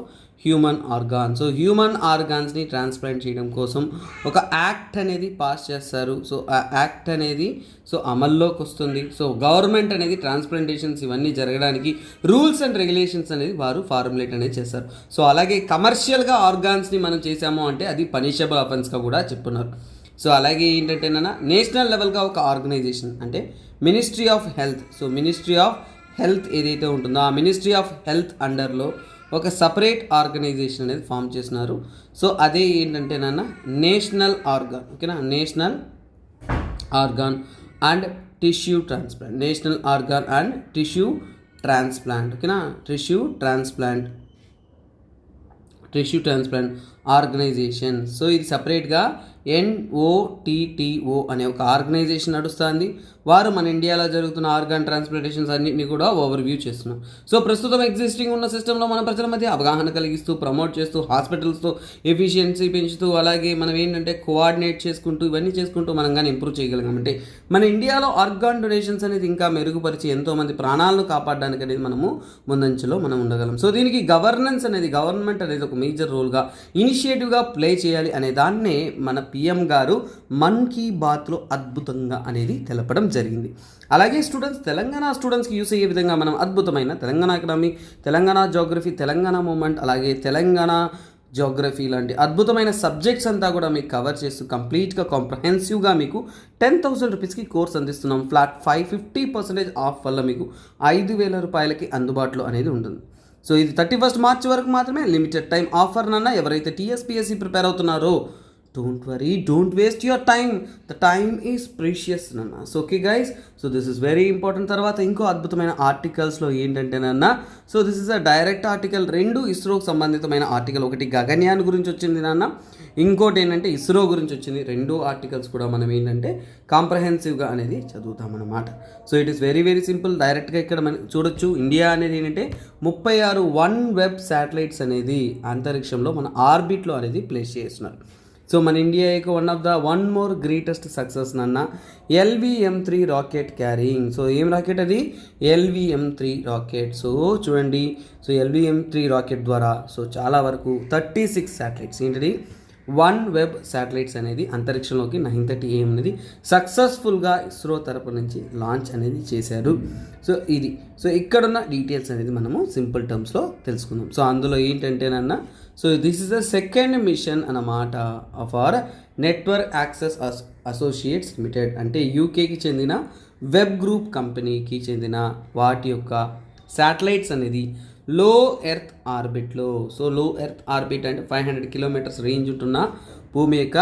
Speaker 1: human organs. So human ఆర్గాన్స్ని ట్రాన్స్ప్లాంట్ చేయడం కోసం ఒక యాక్ట్ అనేది పాస్ చేస్తారు. సో ఆ యాక్ట్ అనేది సో అమల్లోకి వస్తుంది. సో గవర్నమెంట్ అనేది ట్రాన్స్ప్లాంటేషన్స్ ఇవన్నీ జరగడానికి రూల్స్ అండ్ రెగ్యులేషన్స్ అనేది వారు ఫార్ములేట్ అనేది చేస్తారు. సో అలాగే కమర్షియల్గా ఆర్గాన్స్ని మనం చేసాము అంటే అది పనిషబుల్ అఫెన్స్గా కూడా చెప్పున్నారు. సో అలాగే ఏంటంటే నేషనల్ లెవెల్గా ఒక ఆర్గనైజేషన్ అంటే ministry of health. So ministry of health ఏదైతే ఉంటుందో ఆ మినిస్ట్రీ ఆఫ్ హెల్త్ అండర్లో ఒక సపరేట్ ఆర్గనైజేషన్ అనేది ఫామ్ చేసినారు. సో అదే ఏంటంటే నేషనల్ ఆర్గాన్, ఓకేనా, national organ and tissue transplant, ఓకేనా, టిష్యూ ట్రాన్స్ప్లాంట్ ఆర్గనైజేషన్. సో ఇది సపరేట్గా NOTTO అనే ఒక ఆర్గనైజేషన్ నడుస్తుంది. వారు మన ఇండియాలో జరుగుతున్న ఆర్గాన్ ట్రాన్స్ప్లాంటేషన్స్ అన్నింటినీ కూడా ఓవర్వ్యూ చేస్తున్నారు. సో ప్రస్తుతం ఎగ్జిస్టింగ్ ఉన్న సిస్టంలో మన ప్రజల మధ్య అవగాహన కలిగిస్తూ, ప్రమోట్ చేస్తూ, హాస్పిటల్స్తో ఎఫిషియన్సీ పెంచుతూ, అలాగే మనం ఏంటంటే కోఆర్డినేట్ చేసుకుంటూ, ఇవన్నీ చేసుకుంటూ మనం కానీ ఇంప్రూవ్ చేయగలిగామంటే మన ఇండియాలో ఆర్గాన్ డొనేషన్స్ అనేది ఇంకా మెరుగుపరిచి ఎంతోమంది ప్రాణాలను కాపాడడానికి అనేది మనము ముందంచులో మనం ఉండగలం. సో దీనికి గవర్నమెంట్ అనేది ఒక మేజర్ రోల్గా, ఇనిషియేటివ్గా ప్లే చేయాలి అనే దాన్నే మన PM గారు మన్ కీ బాత్లో అద్భుతంగా అనేది తెలపడం జరిగింది. అలాగే తెలంగాణ స్టూడెంట్స్కి యూస్ అయ్యే విధంగా మనం అద్భుతమైన Telangana economy, Telangana geography, Telangana movement, అలాగే తెలంగాణ జోగ్రఫీ లాంటి అద్భుతమైన సబ్జెక్ట్స్ అంతా కూడా మీకు కవర్ చేస్తూ కంప్లీట్గా కాంప్రహెన్సివ్గా మీకు 10,000 రూపీస్కి కోర్స్ అందిస్తున్నాం. ఫ్లాట్ 50% ఆఫ్ వల్ల మీకు 5,000 రూపాయలకి అందుబాటులో అనేది ఉంటుంది. సో ఇది 31 మార్చి వరకు మాత్రమే లిమిటెడ్ టైం ఆఫర్ నాన్న. ఎవరైతే TSPSC ప్రిపేర్ అవుతున్నారో don't worry, don't waste your time, the time is precious నాన్న. So okay guys, so this is very important. తర్వాత ఇంకో అద్భుతమైన ఆర్టికల్స్లో ఏంటంటేనన్నా, so this is a direct article. 2 ఇస్రోకి సంబంధితమైన ఆర్టికల్, ఒకటి గగన్యాన్ గురించి వచ్చింది నాన్న, ఇంకోటి ఏంటంటే ఇస్రో గురించి వచ్చింది. 2 ఆర్టికల్స్ కూడా మనం ఏంటంటే కాంప్రహెన్సివ్గా అనేది చదువుతామన్నమాట. So it is very very simple. డైరెక్ట్గా ఇక్కడ మనం చూడొచ్చు, ఇండియా అనేది ఏంటంటే 36 వన్ వెబ్ శాటిలైట్స్ అనేది అంతరిక్షంలో మన ఆర్బిట్లో అనేది ప్లేస్ చేస్తున్నారు. సో మన ఇండియా యొక్క వన్ మోర్ గ్రేటెస్ట్ సక్సెస్ నాన్న, LVM-3 రాకెట్ క్యారింగ్. సో ఏం రాకెట్ అది? LVM-3 rocket. సో చూడండి, సో LVM-3 రాకెట్ ద్వారా సో చాలా వరకు 36 శాటిలైట్స్ ఏంటిది, 1 వెబ్ శాటిలైట్స్ అనేది అంతరిక్షంలోకి 9:30 AM అనేది సక్సెస్ఫుల్గా ఇస్రో తరపు నుంచి లాంచ్ అనేది చేశారు. సో ఇది, సో ఇక్కడున్న డీటెయిల్స్ అనేది మనము సింపుల్ టర్మ్స్లో తెలుసుకుందాం. సో అందులో ఏంటంటేనన్నా, so this is the second mission అన్నమాట of our Network Access Associates Limited. అంటే యూకేకి చెందిన వెబ్ గ్రూప్ కంపెనీకి చెందిన వాటి యొక్క శాటిలైట్స్ అనేది లో ఎర్త్ ఆర్బిట్లో, సో లో ఎర్త్ ఆర్బిట్ అంటే 500 కిలోమీటర్స్ రేంజ్ ఉంటున్న భూమి యొక్క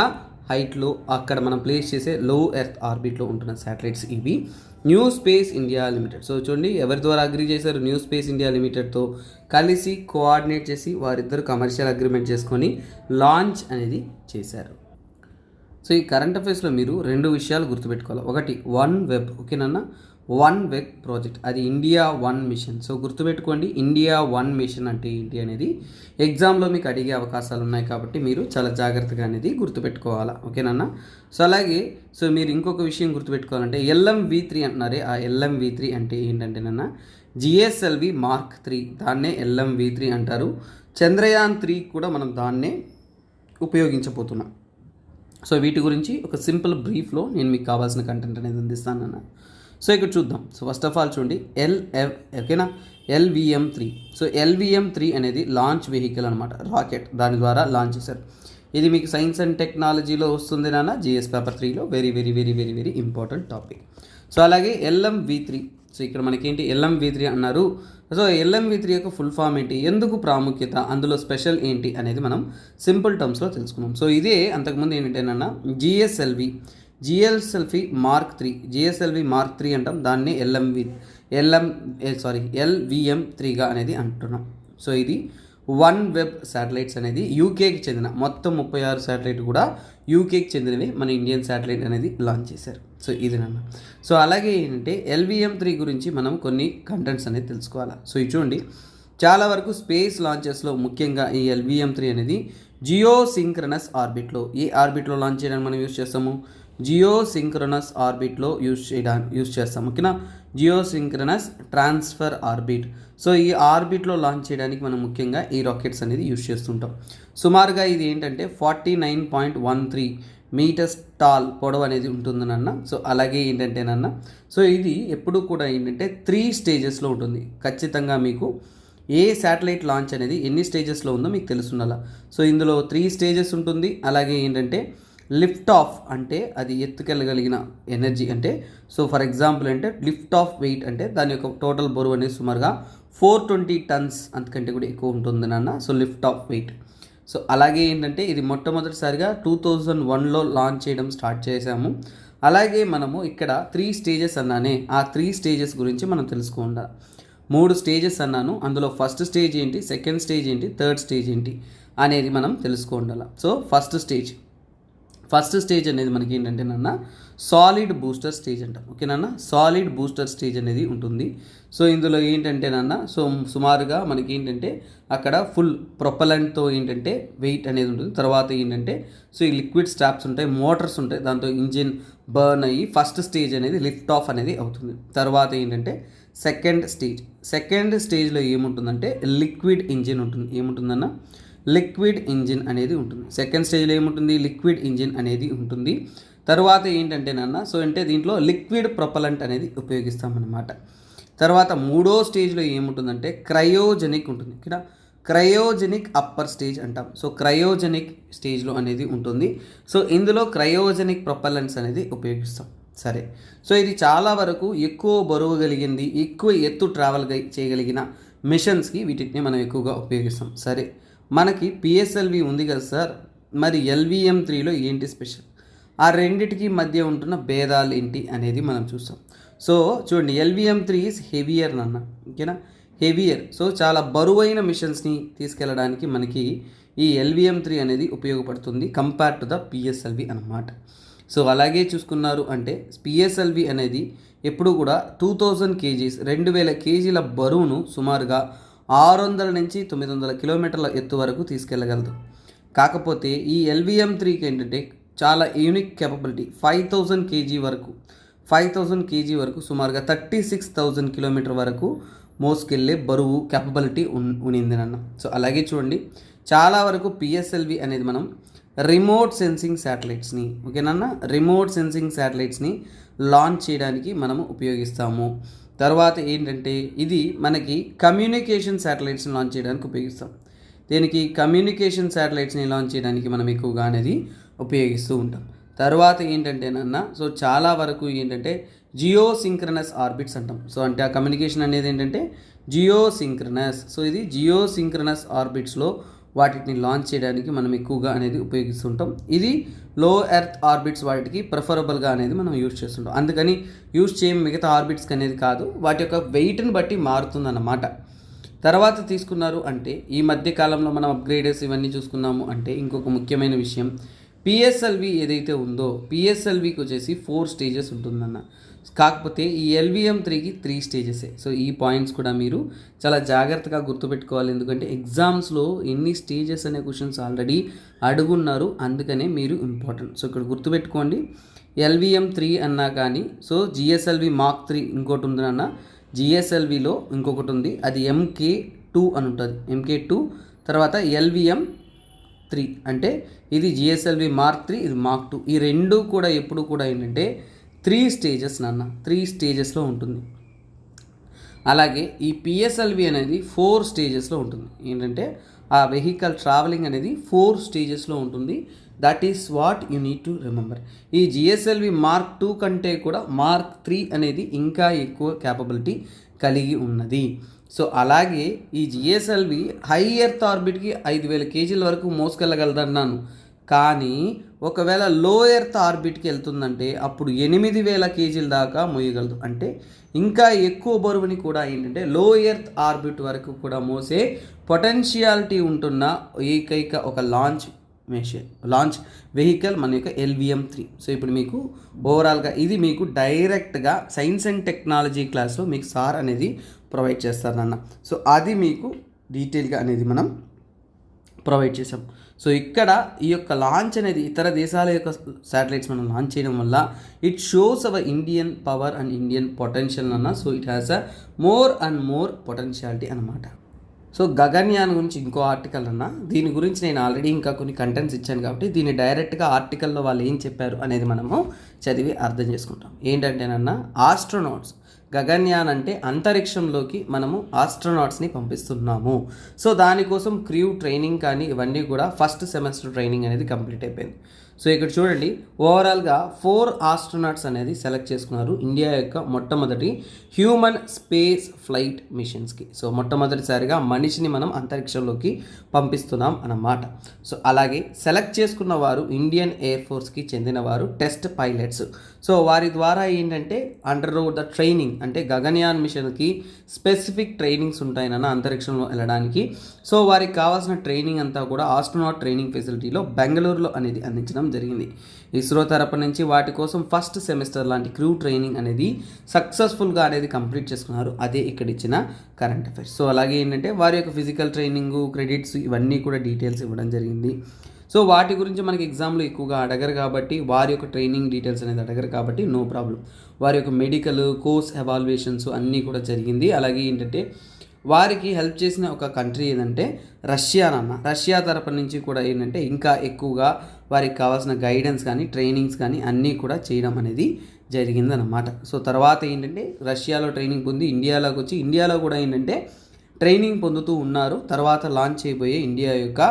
Speaker 1: హైట్లో అక్కడ మనం ప్లేస్ చేసే లో ఎర్త్ ఆర్బిట్లో ఉంటున్న శాటిలైట్స్ ఇవి. New space India limited, so చూడండి ఎవరి ద్వారా అగ్రీ చేశారు, న్యూ స్పేస్ ఇండియా లిమిటెడ్తో కలిసి కోఆర్డినేట్ చేసి వారిద్దరు కమర్షియల్ అగ్రిమెంట్ చేసుకొని లాంచ్ అనేది చేశారు. సో ఈ కరెంట్ అఫైర్స్లో మీరు 2 విషయాలు గుర్తుపెట్టుకోవాలి. ఒకటి వన్ వెబ్, ఓకేనన్నా, వన్ వెబ్ ప్రాజెక్ట్, అది ఇండియా 1 మిషన్. సో గుర్తుపెట్టుకోండి, ఇండియా 1 మిషన్ అంటే ఏంటి అనేది ఎగ్జామ్లో మీకు అడిగే అవకాశాలు ఉన్నాయి కాబట్టి మీరు చాలా జాగ్రత్తగా అనేది గుర్తుపెట్టుకోవాలా, ఓకేనన్నా. సో అలాగే సో మీరు ఇంకొక విషయం గుర్తుపెట్టుకోవాలంటే LMV-3 అంటున్నారే, ఆ LMV-3 అంటే ఏంటంటేనన్నా GSLV Mark 3, దాన్నే LMV-3 అంటారు. చంద్రయాన్ 3 కూడా మనం దాన్నే ఉపయోగించబోతున్నాం. సో వీటి గురించి ఒక సింపుల్ బ్రీఫ్లో నేను మీకు కావాల్సిన కంటెంట్ అనేది అందిస్తాను అన్న. సో ఇక్కడ చూద్దాం. సో ఫస్ట్ ఆఫ్ ఆల్ చూడండి, ఓకేనా, LVM-3. సో LVM-3 అనేది లాంచ్ వెహికల్ అనమాట, రాకెట్, దాని ద్వారా లాంచ్ చేశారు. ఇది మీకు సైన్స్ అండ్ టెక్నాలజీలో వస్తుంది నాన్న, GS పేపర్ 3లో very very very very very important topic. So అలాగే LMV-3, సో ఇక్కడ మనకేంటి LMV-3 అన్నారు. సో LMV-3 యొక్క ఫుల్ ఫామ్ ఏంటి, ఎందుకు ప్రాముఖ్యత, అందులో స్పెషల్ ఏంటి అనేది మనం సింపుల్ టర్మ్స్లో తెలుసుకున్నాం. సో ఇదే అంతకుముందు ఏంటంటేనన్నా GSLV Mark 3 అంటాం, దాన్ని LVM-3గా అనేది అంటున్నాం. సో ఇది 1 వెబ్ శాటిలైట్స్ అనేది యూకేకి చెందిన, మొత్తం 36 శాటిలైట్ కూడా యూకేకి చెందినవి మన ఇండియన్ శాటిలైట్ అనేది లాంచ్ చేశారు. సో ఇది నాన్న. సో అలాగే ఏంటంటే LVM-3 గురించి మనం కొన్ని కంటెంట్స్ అనేది తెలుసుకోవాలి. సో ఇది చూడండి, చాలా వరకు స్పేస్ లాంచెస్లో ముఖ్యంగా ఈ LVM-3 అనేది జియో సింక్రనస్ ఆర్బిట్లో, ఏ ఆర్బిట్లో లాంచ్ చేయడానికి మనం యూజ్ చేస్తాము, జియో సింక్రనస్ ఆర్బిట్లో యూజ్ చేస్తాం, ఓకేనా, geosynchronous transfer orbit. So ఈ ఆర్బిట్లో లాంచ్ చేయడానికి మనం ముఖ్యంగా ఈ రాకెట్స్ అనేది యూజ్ చేస్తుంటాం. సుమారుగా ఇది ఏంటంటే 49.13 మీటర్స్ టాల్ పొడవు అనేది ఉంటుందనన్న. సో అలాగే ఏంటంటేనన్న, సో ఇది ఎప్పుడు కూడా ఏంటంటే 3 స్టేజెస్లో ఉంటుంది. ఖచ్చితంగా మీకు ఏ శాటిలైట్ లాంచ్ అనేది ఎన్ని స్టేజెస్లో ఉందో మీకు తెలుసుండాల. సో ఇందులో 3 స్టేజెస్ ఉంటుంది. అలాగే ఏంటంటే లిఫ్ట్ ఆఫ్ అంటే అది ఎత్తుకెళ్ళగలిగిన ఎనర్జీ, అంటే సో ఫర్ ఎగ్జాంపుల్ అంటే లిఫ్ట్ ఆఫ్ వెయిట్ అంటే దాని యొక్క టోటల్ బరువు అనేది సుమారుగా 420 టన్స్ అంతకంటే కూడా ఎక్కువ ఉంటుంది నాన్న. So lift of weight. So అలాగే ఏంటంటే ఇది మొట్టమొదటిసారిగా 2001లో లాంచ్ చేయడం స్టార్ట్ చేశాము. అలాగే మనము ఇక్కడ 3 స్టేజెస్ అన్నానే, ఆ 3 స్టేజెస్ గురించి మనం తెలుసుకోవాలి. 3 స్టేజెస్ అన్నాను, అందులో ఫస్ట్ స్టేజ్ ఏంటి, సెకండ్ స్టేజ్ ఏంటి, థర్డ్ స్టేజ్ ఏంటి అనేది మనం తెలుసుకోవాలి. సో ఫస్ట్ స్టేజ్ అనేది మనకి ఏంటంటే నాన్న సాలిడ్ బూస్టర్ స్టేజ్ అంటాం, ఓకేనా. సాలిడ్ బూస్టర్ స్టేజ్ అనేది ఉంటుంది. సో ఇందులో ఏంటంటే నాన్న, సో సుమారుగా మనకి ఏంటంటే అక్కడ ఫుల్ ప్రొపలెంట్తో ఏంటంటే వెయిట్ అనేది ఉంటుంది. తర్వాత ఏంటంటే సో ఈ లిక్విడ్ స్ట్రాప్స్ ఉంటాయి, మోటార్స్ ఉంటాయి, దాంతో ఇంజిన్ బర్న్ అయ్యి ఫస్ట్ స్టేజ్ అనేది లిఫ్ట్ ఆఫ్ అనేది అవుతుంది. తర్వాత ఏంటంటే సెకండ్ స్టేజ్లో ఏముంటుందంటే లిక్విడ్ ఇంజిన్ ఉంటుంది. ఏముంటుందన్న, లిక్విడ్ ఇంజిన్ అనేది ఉంటుంది. సెకండ్ స్టేజ్లో ఏముంటుంది, లిక్విడ్ ఇంజిన్ అనేది ఉంటుంది. తర్వాత ఏంటంటే నాన్న, సో అంటే దీంట్లో లిక్విడ్ ప్రొపలెంట్ అనేది ఉపయోగిస్తామన్నమాట. తర్వాత 3వ స్టేజ్లో ఏముంటుందంటే క్రయోజెనిక్ ఉంటుంది. ఇక్కడ క్రయోజెనిక్ అప్పర్ స్టేజ్ అంటాం. సో క్రయోజెనిక్ స్టేజ్లో అనేది ఉంటుంది. సో ఇందులో క్రయోజెనిక్ ప్రొపలెంట్స్ అనేది ఉపయోగిస్తాం. సరే, సో ఇది చాలా వరకు ఎక్కువ బరువు కలిగింది, ఎక్కువ ఎత్తు ట్రావెల్ చేయగలిగిన మిషన్స్కి వీటిని మనం ఎక్కువగా ఉపయోగిస్తాం. సరే, మనకి PSLV ఉంది కదా సార్, మరి LVM3లో ఏంటి స్పెషల్, ఆ రెండిటికి మధ్య ఉంటున్న భేదాలు ఏంటి అనేది మనం చూస్తాం. సో చూడండి, LVM3 ఈజ్ హెవియర్ నాన్న, ఓకేనా, హెవియర్. సో చాలా బరువైన మిషన్స్ని తీసుకెళ్ళడానికి మనకి ఈ LVM3 అనేది ఉపయోగపడుతుంది కంపేర్ టు ద PSLV అన్నమాట. సో అలాగే చూసుకున్నారు అంటే PSLV అనేది ఎప్పుడు కూడా 2000 kgs 2000 kgల బరువును సుమారుగా 600 నుంచి 900 కిలోమీటర్ల ఎత్తు వరకు తీసుకెళ్ళగలదు. కాకపోతే ఈ LVM3కి ఏంటంటే చాలా యూనిక్ కేపబిలిటీ, 5000 kg వరకు సుమారుగా 36,000 కిలోమీటర్ వరకు మోసుకెళ్ళే బరువు కేపబిలిటీ ఉనింది నాన్న. సో అలాగే చూడండి, చాలా వరకు PSLV అనేది మనం రిమోట్ సెన్సింగ్ శాటిలైట్స్ని, ఓకేనన్నా, రిమోట్ సెన్సింగ్ శాటిలైట్స్ని లాంచ్ చేయడానికి మనము ఉపయోగిస్తాము. తర్వాత ఏంటంటే ఇది మనకి కమ్యూనికేషన్ శాటిలైట్స్ని లాంచ్ చేయడానికి ఉపయోగిస్తాం. దీనికి కమ్యూనికేషన్ శాటిలైట్స్ని లాంచ్ చేయడానికి మనం ఎక్కువగా అనేది ఉపయోగిస్తూ ఉంటాం. తర్వాత ఏంటంటేనన్న, సో చాలా వరకు ఏంటంటే జియో సింక్రనస్ ఆర్బిట్స్ అంటాం. సో అంటే ఆ కమ్యూనికేషన్ అనేది ఏంటంటే జియో సింక్రనస్. సో ఇది జియో సింక్రనస్ ఆర్బిట్స్లో వాటిని లాంచ్ చేయడానికి మనం ఎక్కువగా అనేది ఉపయోగిస్తుంటాం. ఇది లో ఎర్త్ ఆర్బిట్స్ వాటికి ప్రిఫరబుల్గా అనేది మనం యూజ్ చేస్తుంటాం. అందుకని యూజ్ చేయం మిగతా ఆర్బిట్స్కి అనేది కాదు, వాటి యొక్క వెయిట్ని బట్టి మారుతుందన్నమాట. తర్వాత తీసుకున్నారు అంటే ఈ మధ్య కాలంలో మనం అప్గ్రేడర్స్ ఇవన్నీ చూసుకున్నాము అంటే ఇంకొక ముఖ్యమైన విషయం, PSLV ఏదైతే ఉందో PSLVకి వచ్చేసి 4 స్టేజెస్ ఉంటుందన్న. కాకపోతే ఈ LVM3కి 3 స్టేజెసే. సో ఈ పాయింట్స్ కూడా మీరు చాలా జాగ్రత్తగా గుర్తుపెట్టుకోవాలి, ఎందుకంటే ఎగ్జామ్స్లో ఎన్ని స్టేజెస్ అనే క్వశ్చన్స్ ఆల్రెడీ అడుగున్నారు, అందుకనే మీరు ఇంపార్టెంట్. సో ఇక్కడ గుర్తుపెట్టుకోండి, LVM3 అన్నా కానీ, సో GSLV Mark 3 ఇంకోటి ఉంది అన్న, GSLVలో ఇంకొకటి ఉంది, అది MK2 అని ఉంటుంది. MK2 తర్వాత LVM3 అంటే ఇది GSLV Mark 3, ఇది Mark 2. ఈ రెండు కూడా ఎప్పుడు కూడా ఏంటంటే 3 స్టేజెస్ నాన్న, 3 స్టేజెస్లో ఉంటుంది. అలాగే ఈ PSLV అనేది 4 స్టేజెస్లో ఉంటుంది. ఏంటంటే ఆ వెహికల్ ట్రావెలింగ్ అనేది 4 స్టేజెస్లో ఉంటుంది. That is what you need to remember. ఈ GSLV Mark 2 కంటే కూడా Mark 3 అనేది ఇంకా ఎక్కువ క్యాపబిలిటీ కలిగి ఉన్నది. సో అలాగే ఈ GSLV హై ఎర్త్ ఆర్బిట్కి 5000 kgల వరకు మోసుకెళ్ళగలదన్నాను, కానీ ఒకవేళ లో ఎర్త్ ఆర్బిట్కి వెళ్తుందంటే అప్పుడు 8000 kgల దాకా మోయగలదు. అంటే ఇంకా ఎక్కువ బరువుని కూడా ఏంటంటే లో ఎర్త్ ఆర్బిట్ వరకు కూడా మోసే పొటెన్షియాలిటీ ఉంటున్న ఏకైక ఒక లాంచ్ వెహికల్ మన యొక్క LVM3. సో ఇప్పుడు మీకు ఓవరాల్గా ఇది మీకు డైరెక్ట్గా సైన్స్ అండ్ టెక్నాలజీ క్లాస్లో మీకు సార్ అనేది ప్రొవైడ్ చేస్తారన్న. సో అది మీకు డీటెయిల్గా అనేది మనం ప్రొవైడ్ చేసాం. సో ఇక్కడ ఈ యొక్క లాంచ్ అనేది ఇతర దేశాల యొక్క శాటిలైట్స్ మనం లాంచ్ చేయడం వల్ల it shows our Indian power and Indian potential అన్న. So it has a more and more potentiality అనమాట. సో గగన్యాన్ గురించి ఇంకో ఆర్టికల్ అన్న, దీని గురించి నేను ఆల్రెడీ ఇంకా కొన్ని కంటెంట్స్ ఇచ్చాను కాబట్టి దీన్ని డైరెక్ట్గా ఆర్టికల్లో వాళ్ళు ఏం చెప్పారు అనేది మనము చదివి అర్థం చేసుకుంటాం. ఏంటంటేనన్నా, ఆస్ట్రోనాట్స్, గగన్యాన్ అంటే అంతరిక్షంలోకి మనము ఆస్ట్రోనాట్స్ని పంపిస్తున్నాము. సో దానికోసం క్రూ ట్రైనింగ్ కానీ ఇవన్నీ కూడా ఫస్ట్ సెమిస్టర్ ట్రైనింగ్ అనేది కంప్లీట్ అయిపోయింది. సో ఇక్కడ చూడండి, ఓవరాల్గా 4 ఆస్ట్రోనాట్స్ అనేది సెలెక్ట్ చేసుకున్నారు ఇండియా యొక్క మొట్టమొదటి హ్యూమన్ స్పేస్ ఫ్లైట్ మిషన్స్కి. సో మొట్టమొదటిసారిగా మనిషిని మనం అంతరిక్షంలోకి పంపిస్తున్నాం అన్నమాట. సో అలాగే సెలెక్ట్ చేసుకున్న వారు ఇండియన్ ఎయిర్ ఫోర్స్కి చెందిన వారు టెస్ట్ పైలట్స్. సో వారి ద్వారా ఏంటంటే అండర్ ద ట్రైనింగ్, అంటే గగన్యాన్ మిషన్కి స్పెసిఫిక్ ట్రైనింగ్స్ ఉంటాయన్న అంతరిక్షంలో వెళ్ళడానికి. సో వారికి కావాల్సిన ట్రైనింగ్ అంతా కూడా ఆస్ట్రోనాట్ ట్రైనింగ్ ఫెసిలిటీలో బెంగళూరులో అనేది అందించడం జరిగింది. ఇస్రో తరపు నుంచి వాటి కోసం ఫస్ట్ సెమిస్టర్ లాంటి క్రూ ట్రైనింగ్ అనేది సక్సెస్ఫుల్గా అనేది కంప్లీట్ చేసుకున్నారు. అదే ఇక్కడ ఇచ్చిన కరెంట్ అఫైర్స్. సో అలాగే ఏంటంటే వారి యొక్క ఫిజికల్ ట్రైనింగ్, క్రెడిట్స్ ఇవన్నీ కూడా డీటెయిల్స్ ఇవ్వడం జరిగింది. సో వాటి గురించి మనకి ఎగ్జామ్లో ఎక్కువగా అడగరు కాబట్టి, వారి యొక్క ట్రైనింగ్ డీటెయిల్స్ అనేది అడగరు కాబట్టి నో ప్రాబ్లం. వారి యొక్క మెడికల్ కోర్స్ ఎవాల్యుయేషన్స్ అన్నీ కూడా జరిగింది. అలాగే ఏంటంటే వారికి హెల్ప్ చేసిన ఒక కంట్రీ ఏంటంటే రష్యానన్న. రష్యా తరపు నుంచి కూడా ఏంటంటే ఇంకా ఎక్కువగా వారికి కావాల్సిన గైడెన్స్ కానీ ట్రైనింగ్స్ కానీ అన్నీ కూడా చేయడం అనేది జరిగిందన్నమాట. సో తర్వాత ఏంటంటే రష్యాలో ట్రైనింగ్ పొంది ఇండియాలోకి వచ్చి ఇండియాలో కూడా ఏంటంటే ట్రైనింగ్ పొందుతూ ఉన్నారు. తర్వాత లాంచ్ చేయబోయే ఇండియా యొక్క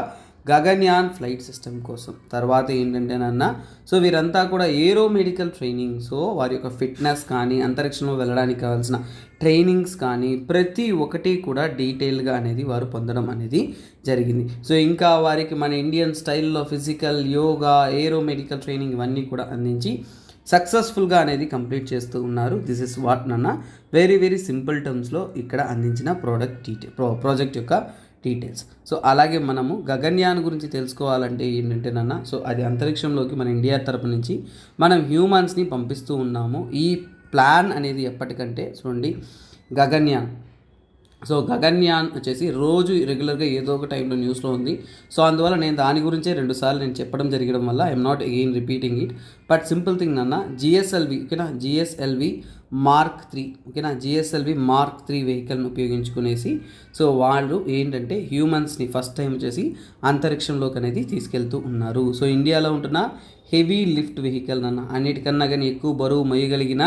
Speaker 1: గగన్యాన్ ఫ్లైట్ సిస్టమ్ కోసం. తర్వాత ఏంటంటేనన్నా సో వీరంతా కూడా ఏరో మెడికల్ ట్రైనింగ్, సో వారి యొక్క ఫిట్నెస్ కానీ అంతరిక్షంలో వెళ్ళడానికి కావాల్సిన ట్రైనింగ్స్ కానీ ప్రతి ఒక్కటి కూడా డీటెయిల్గా అనేది వారు పొందడం అనేది జరిగింది. సో ఇంకా వారికి మన ఇండియన్ స్టైల్లో ఫిజికల్, యోగా, ఏరో మెడికల్ ట్రైనింగ్ ఇవన్నీ కూడా అందించి సక్సెస్ఫుల్గా అనేది కంప్లీట్ చేస్తూ ఉన్నారు. దిస్ ఇస్ వాట్ నన్న వెరీ వెరీ సింపుల్ టర్మ్స్లో ఇక్కడ అందించిన ప్రాజెక్ట్ యొక్క డీటెయిల్స్. సో అలాగే మనము గగన్యాన్ గురించి తెలుసుకోవాలంటే ఏంటంటే నన్న సో అది అంతరిక్షంలోకి మన ఇండియా తరపు నుంచి మనం హ్యూమన్స్ని పంపిస్తూ ఉన్నాము. ఈ ప్లాన్ అనేది ఎప్పటికంటే చూడండి గగన్యాన్. సో గగన్యాన్ వచ్చేసి రోజు రెగ్యులర్గా ఏదో ఒక టైంలో న్యూస్లో ఉంది. సో అందువల్ల నేను దాని గురించే 2 సార్లు నేను చెప్పడం జరగడం వల్ల I'm not again repeating it. But simple thing అన్న జిఎస్ఎల్వి ఓకేనా, జిఎస్ఎల్వి మార్క్ 3 ఓకేనా, జిఎస్ఎల్వి మార్క్ 3 వెహికల్ని ఉపయోగించుకునేసి సో వాళ్ళు ఏంటంటే హ్యూమన్స్ని ఫస్ట్ టైం వచ్చేసి అంతరిక్షంలోకి అనేది తీసుకెళ్తూ ఉన్నారు. సో ఇండియాలో ఉంటున్న హెవీ లిఫ్ట్ వెహికల్ అన్న అన్నిటికన్నా కానీ ఎక్కువ బరువు మొయ్యగలిగిన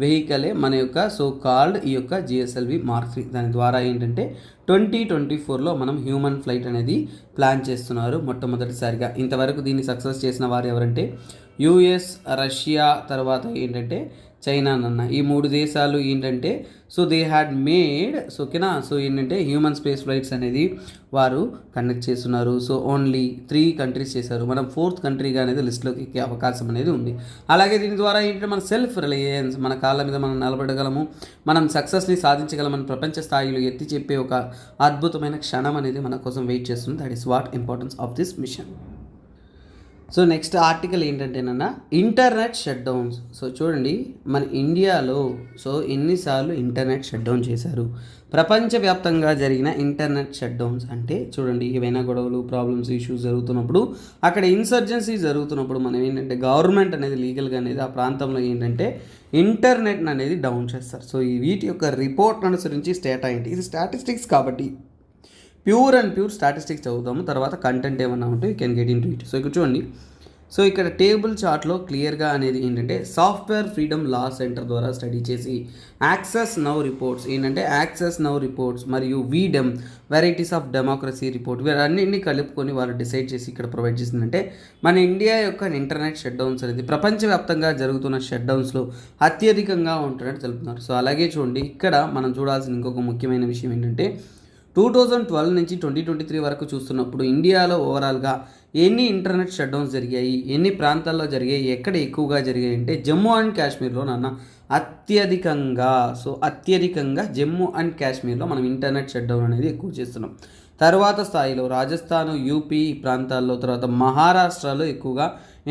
Speaker 1: వెహికలే మన యొక్క సో కాల్డ్ ఈ యొక్క జిఎస్ఎల్వి మార్క్ 3. దాని ద్వారా ఏంటంటే 2024లో మనం హ్యూమన్ ఫ్లైట్ అనేది ప్లాన్ చేస్తున్నారు మొట్టమొదటిసారిగా. ఇంతవరకు దీన్ని సక్సెస్ చేసిన వారు ఎవరంటే యుఎస్, రష్యా, తర్వాత ఏంటంటే చైనా అన్న. ఈ 3 దేశాలు ఏంటంటే so they had made so ఓకేనా సో ఏంటంటే హ్యూమన్ స్పేస్ ఫ్లైట్స్ అనేది వారు కండక్ట్ చేస్తున్నారు. సో ఓన్లీ 3 కంట్రీస్ చేశారు. మనం 4th కంట్రీగా అనేది లిస్ట్లోకి ఎక్కే అవకాశం అనేది ఉంది. అలాగే దీని ద్వారా ఏంటంటే మన సెల్ఫ్ రిలయన్స్, మన కాళ్ళ మీద మనం నిలబడగలము, మనం సక్సెస్ని సాధించగలమని ప్రపంచ స్థాయిలో ఎత్తి చెప్పే ఒక అద్భుతమైన క్షణం అనేది మన కోసం వెయిట్ చేస్తుంది. That is what importance of this mission. So next article ఏంటంటేనన్నా ఇంటర్నెట్ షట్ డౌన్స్. సో చూడండి మన ఇండియాలో సో ఎన్నిసార్లు ఇంటర్నెట్ షట్ డౌన్ చేశారు. ప్రపంచవ్యాప్తంగా జరిగిన ఇంటర్నెట్ షట్ డౌన్స్ అంటే చూడండి ఏవైనా గొడవలు, ప్రాబ్లమ్స్, ఇష్యూస్ జరుగుతున్నప్పుడు, అక్కడ ఇన్సర్జెన్సీ జరుగుతున్నప్పుడు మనం ఏంటంటే గవర్నమెంట్ అనేది లీగల్గా అనేది ఆ ప్రాంతంలో ఏంటంటే ఇంటర్నెట్ అనేది డౌన్ చేస్తారు. సో ఈ వీటి యొక్క రిపోర్ట్ అనుసరించి స్టేటా ఏంటి, ఇది స్టాటిస్టిక్స్ కాబట్టి ప్యూర్ స్టాటిస్టిక్స్ చదువుతాము. తర్వాత కంటెంట్ ఏమన్నా ఉంటే you can get in to it. So ఇక్కడ చూడండి సో ఇక్కడ టేబుల్ చార్ట్లో క్లియర్గా అనేది ఏంటంటే సాఫ్ట్వేర్ ఫ్రీడమ్ లా సెంటర్ ద్వారా స్టడీ చేసి యాక్సెస్ నౌ రిపోర్ట్స్ ఏంటంటే యాక్సెస్ నౌ రిపోర్ట్స్ మరియు వీడెమ్ వెరైటీస్ ఆఫ్ డెమోక్రసీ రిపోర్ట్ వీరన్నింటినీ కలుపుకొని వారు డిసైడ్ చేసి ఇక్కడ ప్రొవైడ్ చేసిందంటే మన ఇండియా యొక్క ఇంటర్నెట్ షట్ డౌన్స్ అనేది ప్రపంచవ్యాప్తంగా జరుగుతున్న షట్ డౌన్స్లో అత్యధికంగా ఉంటున్నట్టు తెలుపుతున్నారు. సో అలాగే చూడండి ఇక్కడ మనం చూడాల్సిన ఇంకొక ముఖ్యమైన విషయం ఏంటంటే 2012 నుంచి 2023 వరకు చూస్తున్నప్పుడు ఇండియాలో ఓవరాల్గా ఎన్ని ఇంటర్నెట్ షట్ డౌన్స్ జరిగాయి, ఎన్ని ప్రాంతాల్లో జరిగాయి, ఎక్కడ ఎక్కువగా జరిగాయి అంటే జమ్మూ అండ్ కాశ్మీర్లో నాన్న అత్యధికంగా జమ్మూ అండ్ కాశ్మీర్లో మనం ఇంటర్నెట్ షట్ డౌన్ అనేది ఎక్కువ చేస్తున్నాం. తర్వాత స్థాయిలో రాజస్థాన్, యూపీ ప్రాంతాల్లో, తర్వాత మహారాష్ట్రలో ఎక్కువగా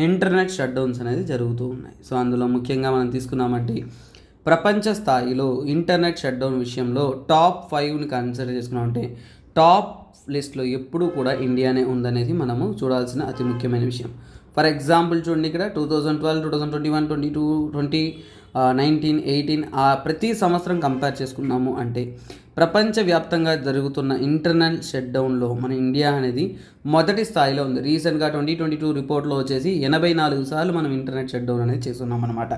Speaker 1: ఇంటర్నెట్ షట్ డౌన్స్ అనేది జరుగుతూ ఉన్నాయి. సో అందులో ముఖ్యంగా మనం తీసుకున్నామంటే ప్రపంచ స్థాయిలో ఇంటర్నెట్ షట్ డౌన్ విషయంలో టాప్ 5ని కన్సిడర్ చేసుకున్నామంటే టాప్ లిస్ట్లో ఎప్పుడూ కూడా ఇండియానే ఉందనేది మనము చూడాల్సిన అతి ముఖ్యమైన విషయం. ఫర్ ఎగ్జాంపుల్ చూడండి ఇక్కడ 2012, 2021, 22, 2019, 18 ప్రతి సంవత్సరం కంపేర్ చేసుకున్నాము అంటే ప్రపంచవ్యాప్తంగా జరుగుతున్న ఇంటర్నెట్ షట్ డౌన్లో మన ఇండియా అనేది మొదటి స్థాయిలో ఉంది. రీసెంట్గా 2022 రిపోర్ట్లో వచ్చేసి 84 సార్లు మనం ఇంటర్నెట్ షట్ డౌన్ అనేది చేస్తున్నాం అన్నమాట.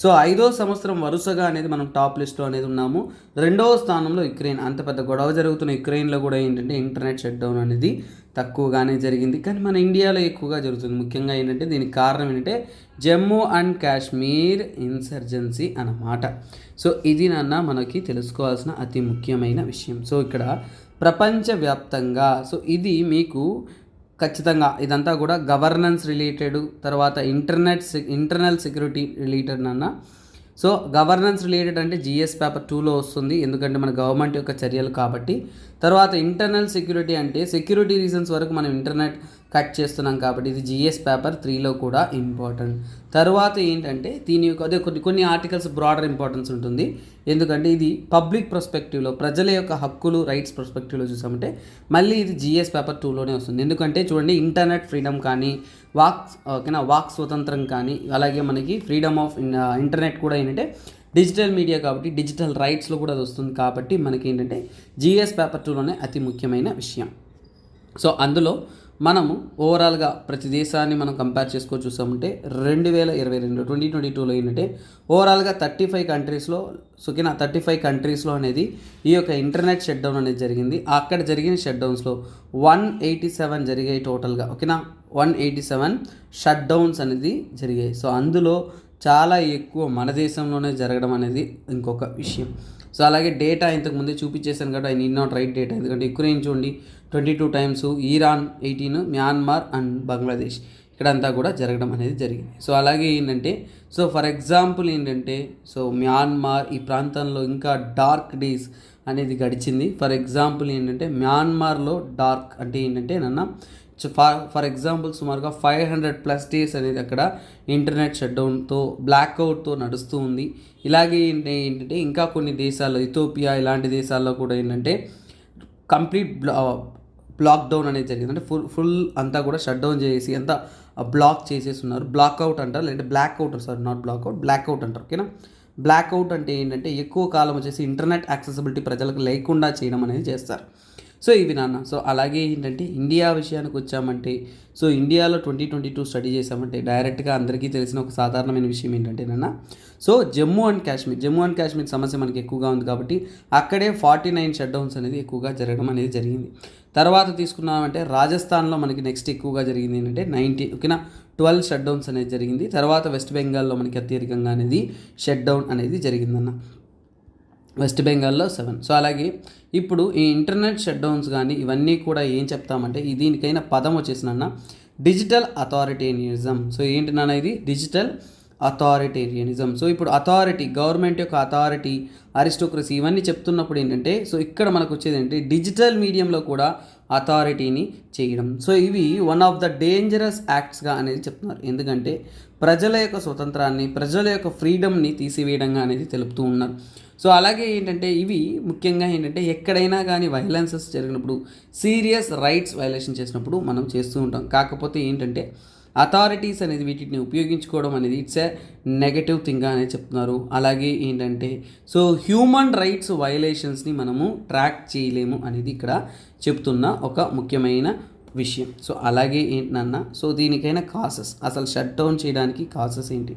Speaker 1: సో 5వ సంవత్సరం వరుసగా అనేది మనం టాప్ లిస్ట్లో అనేది ఉన్నాము. 2వ స్థానంలో యుక్రెయిన్, అంత పెద్ద గొడవ జరుగుతున్న యుక్రెయిన్లో కూడా ఏంటంటే ఇంటర్నెట్ షట్ డౌన్ అనేది తక్కువగానే జరిగింది, కానీ మన ఇండియాలో ఎక్కువగా జరుగుతుంది. ముఖ్యంగా ఏంటంటే దీనికి కారణం ఏంటంటే జమ్మూ అండ్ కాశ్మీర్ ఇన్సర్జెన్సీ అన్నమాట. సో ఇది నాన్న మనకి తెలుసుకోవాల్సిన అతి ముఖ్యమైన విషయం. సో ఇక్కడ ప్రపంచవ్యాప్తంగా సో ఇది మీకు ఖచ్చితంగా ఇదంతా కూడా గవర్నెన్స్ రిలేటెడ్, తర్వాత ఇంటర్నల్ సెక్యూరిటీ రిలేటెడ్ అన్న. సో గవర్నెన్స్ రిలేటెడ్ అంటే జిఎస్ పేపర్ 2లో వస్తుంది, ఎందుకంటే మన గవర్నమెంట్ యొక్క చర్యలు కాబట్టి. తర్వాత ఇంటర్నల్ సెక్యూరిటీ అంటే సెక్యూరిటీ రీజన్స్ వరకు మనం ఇంటర్నెట్ కట్ చేస్తున్నాం కాబట్టి ఇది జిఎస్ పేపర్ 3లో కూడా ఇంపార్టెంట్. తర్వాత ఏంటంటే దీని యొక్క అదే కొన్ని ఆర్టికల్స్ బ్రాడర్ ఇంపార్టెన్స్ ఉంటుంది, ఎందుకంటే ఇది పబ్లిక్ పర్స్పెక్టివ్లో ప్రజల యొక్క హక్కులు రైట్స్ పర్స్పెక్టివ్లో చూసామంటే మళ్ళీ ఇది జిఎస్ పేపర్ 2లోనే వస్తుంది. ఎందుకంటే చూడండి ఇంటర్నెట్ ఫ్రీడమ్ కానీ వాక్ స్వతంత్రం కానీ అలాగే మనకి ఫ్రీడమ్ ఆఫ్ ఇంటర్నెట్ కూడా ఏంటంటే డిజిటల్ మీడియా కాబట్టి డిజిటల్ రైట్స్లో కూడా అది వస్తుంది కాబట్టి మనకి ఏంటంటే జిఎస్ పేపర్ 2లోనే అతి ముఖ్యమైన విషయం. సో అందులో మనము ఓవరాల్గా ప్రతి దేశాన్ని మనం కంపేర్ చేసుకొని చూసామంటే 2022 ఏంటంటే ఓవరాల్గా 35 కంట్రీస్లో సుఖిన 35 కంట్రీస్లో అనేది ఈ యొక్క ఇంటర్నెట్ షట్ డౌన్ అనేది జరిగింది. అక్కడ జరిగిన షట్ డౌన్స్లో 187 జరిగాయి టోటల్గా. ఓకేనా, 187 షట్ డౌన్స్ అనేది జరిగాయి. సో అందులో చాలా ఎక్కువ మన దేశంలోనే జరగడం అనేది ఇంకొక విషయం. సో అలాగే డేటా ఇంతకుముందే చూపించేశాను కాబట్టి I need not right data, ఎందుకంటే యుక్రెయిన్ చూడండి 22 times, Iran 18, Myanmar and Bangladesh ఇక్కడంతా కూడా జరగడం అనేది జరిగింది. సో అలాగే ఏంటంటే సో ఫర్ ఎగ్జాంపుల్ ఏంటంటే సో మ్యాన్మార్ ఈ ప్రాంతంలో ఇంకా డార్క్ డేస్ అనేది గడిచింది. ఫర్ ఎగ్జాంపుల్ ఏంటంటే మ్యాన్మార్లో డార్క్ అంటే ఏంటంటే ఫర్ ఎగ్జాంపుల్ సుమారుగా 500+ డేస్ అనేది అక్కడ ఇంటర్నెట్ షట్డౌన్తో బ్లాక్అవుట్తో నడుస్తూ ఉంది. ఇలాగే ఏంటంటే ఇంకా కొన్ని దేశాల్లో ఇథియోపియా ఇలాంటి దేశాల్లో కూడా ఏంటంటే కంప్లీట్ బ్లాక్డౌన్ అనేది జరిగింది. అంటే ఫుల్ అంతా కూడా షట్ డౌన్ చేసి అంతా బ్లాక్ చేసేస్తున్నారు. బ్లాక్అవుట్ అంటారు, లేదంటే blackout, sorry not blackout, blackout అంటారు. ఓకేనా, బ్లాక్అవుట్ అంటే ఏంటంటే ఎక్కువ కాలం వచ్చేసి ఇంటర్నెట్ యాక్సెసిబిలిటీ ప్రజలకు లేకుండా చేయడం అనేది చేస్తారు. సో ఇవి నాన్న. సో అలాగే ఏంటంటే ఇండియా విషయానికి వచ్చామంటే సో ఇండియాలో 2022 స్టడీ చేసామంటే డైరెక్ట్గా అందరికీ తెలిసిన ఒక సాధారణమైన విషయం ఏంటంటే నాన్న సో జమ్మూ అండ్ కాశ్మీర్ సమస్య మనకి ఎక్కువగా ఉంది కాబట్టి అక్కడే 49 షట్ డౌన్స్ అనేది ఎక్కువగా జరగడం అనేది జరిగింది. తర్వాత తీసుకున్నామంటే రాజస్థాన్లో మనకి నెక్స్ట్ ఎక్కువగా జరిగింది ఏంటంటే 90 ఓకేనా 12 షట్ డౌన్స్ అనేది జరిగింది. తర్వాత వెస్ట్ బెంగాల్లో మనకి అత్యధికంగా అనేది షట్ డౌన్ అనేది జరిగిందన్న, వెస్ట్ బెంగాల్లో 7. సో అలాగే ఇప్పుడు ఈ ఇంటర్నెట్ షట్ డౌన్స్ కానీ ఇవన్నీ కూడా ఏం చెప్తామంటే దీనికైనా పదం వచ్చేసిన డిజిటల్ అథారిటేరియనిజం. సో ఏంటి నాన్న ఇది డిజిటల్ అథారిటేరియనిజం. సో ఇప్పుడు అథారిటీ, గవర్నమెంట్ యొక్క అథారిటీ, అరిస్టోక్రసీ ఇవన్నీ చెప్తున్నప్పుడు ఏంటంటే సో ఇక్కడ మనకు వచ్చేది ఏంటంటే డిజిటల్ మీడియంలో కూడా అథారిటీని చేయడం. సో ఇవి వన్ ఆఫ్ ద డేంజరస్ యాక్ట్స్గా అనేది చెప్తున్నారు. ఎందుకంటే ప్రజల యొక్క స్వతంత్రాన్ని, ప్రజల యొక్క ఫ్రీడమ్ని తీసివేయడంగా అనేది తెలుపుతూ ఉన్నారు. సో అలాగే ఏంటంటే ఇవి ముఖ్యంగా ఏంటంటే ఎక్కడైనా కానీ వైలెన్సెస్ జరిగినప్పుడు, సీరియస్ రైట్స్ వైలేషన్ చేసినప్పుడు మనం చేస్తూ ఉంటాం. కాకపోతే ఏంటంటే అథారిటీస్ అనేది వీటిని ఉపయోగించుకోవడం అనేది ఇట్స్ ఏ నెగటివ్ థింగ్గా అనేది చెప్తున్నారు. అలాగే ఏంటంటే సో హ్యూమన్ రైట్స్ వైలేషన్స్ని మనము ట్రాక్ చేయలేము అనేది ఇక్కడ చెప్తున్న ఒక ముఖ్యమైన విషయం. సో అలాగే ఏంటన్నా సో దీనికైనా కాసెస్, అసలు షట్ డౌన్ చేయడానికి కాసెస్ ఏంటి?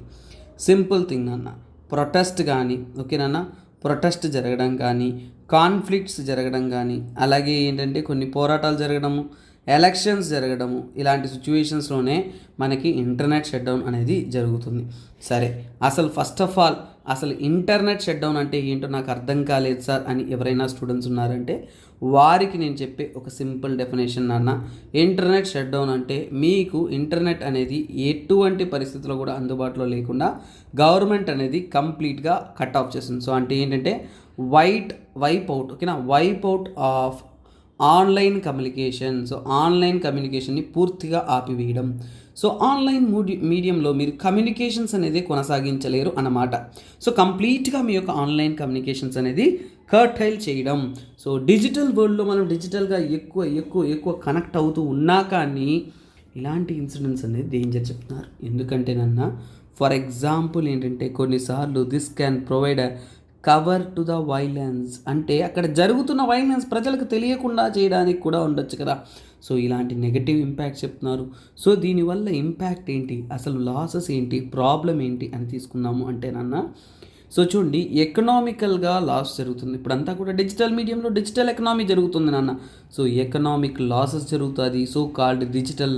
Speaker 1: సింపుల్ థింగ్ అన్న, ప్రొటెస్ట్ కానీ ఓకేనా, ప్రొటెస్ట్ జరగడం కానీ, కాన్ఫ్లిక్ట్స్ జరగడం కానీ, అలాగే ఏంటంటే కొన్ని పోరాటాలు జరగడము, ఎలక్షన్స్ జరగడము, ఇలాంటి సిచ్యువేషన్స్లోనే మనకి ఇంటర్నెట్ షట్ డౌన్ అనేది జరుగుతుంది. సరే, అసలు ఫస్ట్ ఆఫ్ ఆల్ అసలు ఇంటర్నెట్ షట్ డౌన్ అంటే ఏంటో నాకు అర్థం కాలేదు సార్ అని ఎవరైనా స్టూడెంట్స్ ఉన్నారంటే వారికి నేను చెప్పే ఒక సింపుల్ డెఫినేషన్ నాన్న, ఇంటర్నెట్ షట్ డౌన్ అంటే మీకు ఇంటర్నెట్ అనేది ఎటువంటి పరిస్థితుల్లో కూడా అందుబాటులో లేకుండా గవర్నమెంట్ అనేది కంప్లీట్గా కట్ ఆఫ్ చేస్తుంది. సో అంటే ఏంటంటే వైప్ అవుట్ ఓకేనా, wipe out of online communication. So online కమ్యూనికేషన్ని పూర్తిగా ఆపివేయడం. సో ఆన్లైన్ మీడియంలో మీరు కమ్యూనికేషన్స్ అనేది కొనసాగించలేరు అన్నమాట. సో కంప్లీట్గా మీ యొక్క ఆన్లైన్ కమ్యూనికేషన్స్ అనేది కర్టైల్ చేయడం. సో డిజిటల్ వరల్డ్లో మనం డిజిటల్గా ఎక్కువ కనెక్ట్ అవుతూ ఉన్నా కానీ ఇలాంటి ఇన్సిడెంట్స్ అనేది డేంజర్ చెప్తున్నారు. ఎందుకంటే నన్న ఫర్ ఎగ్జాంపుల్ ఏంటంటే కొన్నిసార్లు this can provide cover to the violence, అంటే అక్కడ జరుగుతున్న వైలెన్స్ ప్రజలకు తెలియకుండా చేయడానికి కూడా ఉండొచ్చు కదా. సో ఇలాంటి నెగటివ్ ఇంపాక్ట్ చెప్తున్నారు. సో దీనివల్ల ఇంపాక్ట్ ఏంటి, అసలు లాసెస్ ఏంటి, ప్రాబ్లం ఏంటి అని తీసుకున్నాము అంటే నాన్న సో చూడండి, ఎకనామికల్గా లాస్ జరుగుతుంది. ఇప్పుడంతా కూడా డిజిటల్ మీడియంలో డిజిటల్ ఎకనామీ జరుగుతుంది నాన్న. సో ఎకనామిక్ లాసెస్ జరుగుతుంది so called digital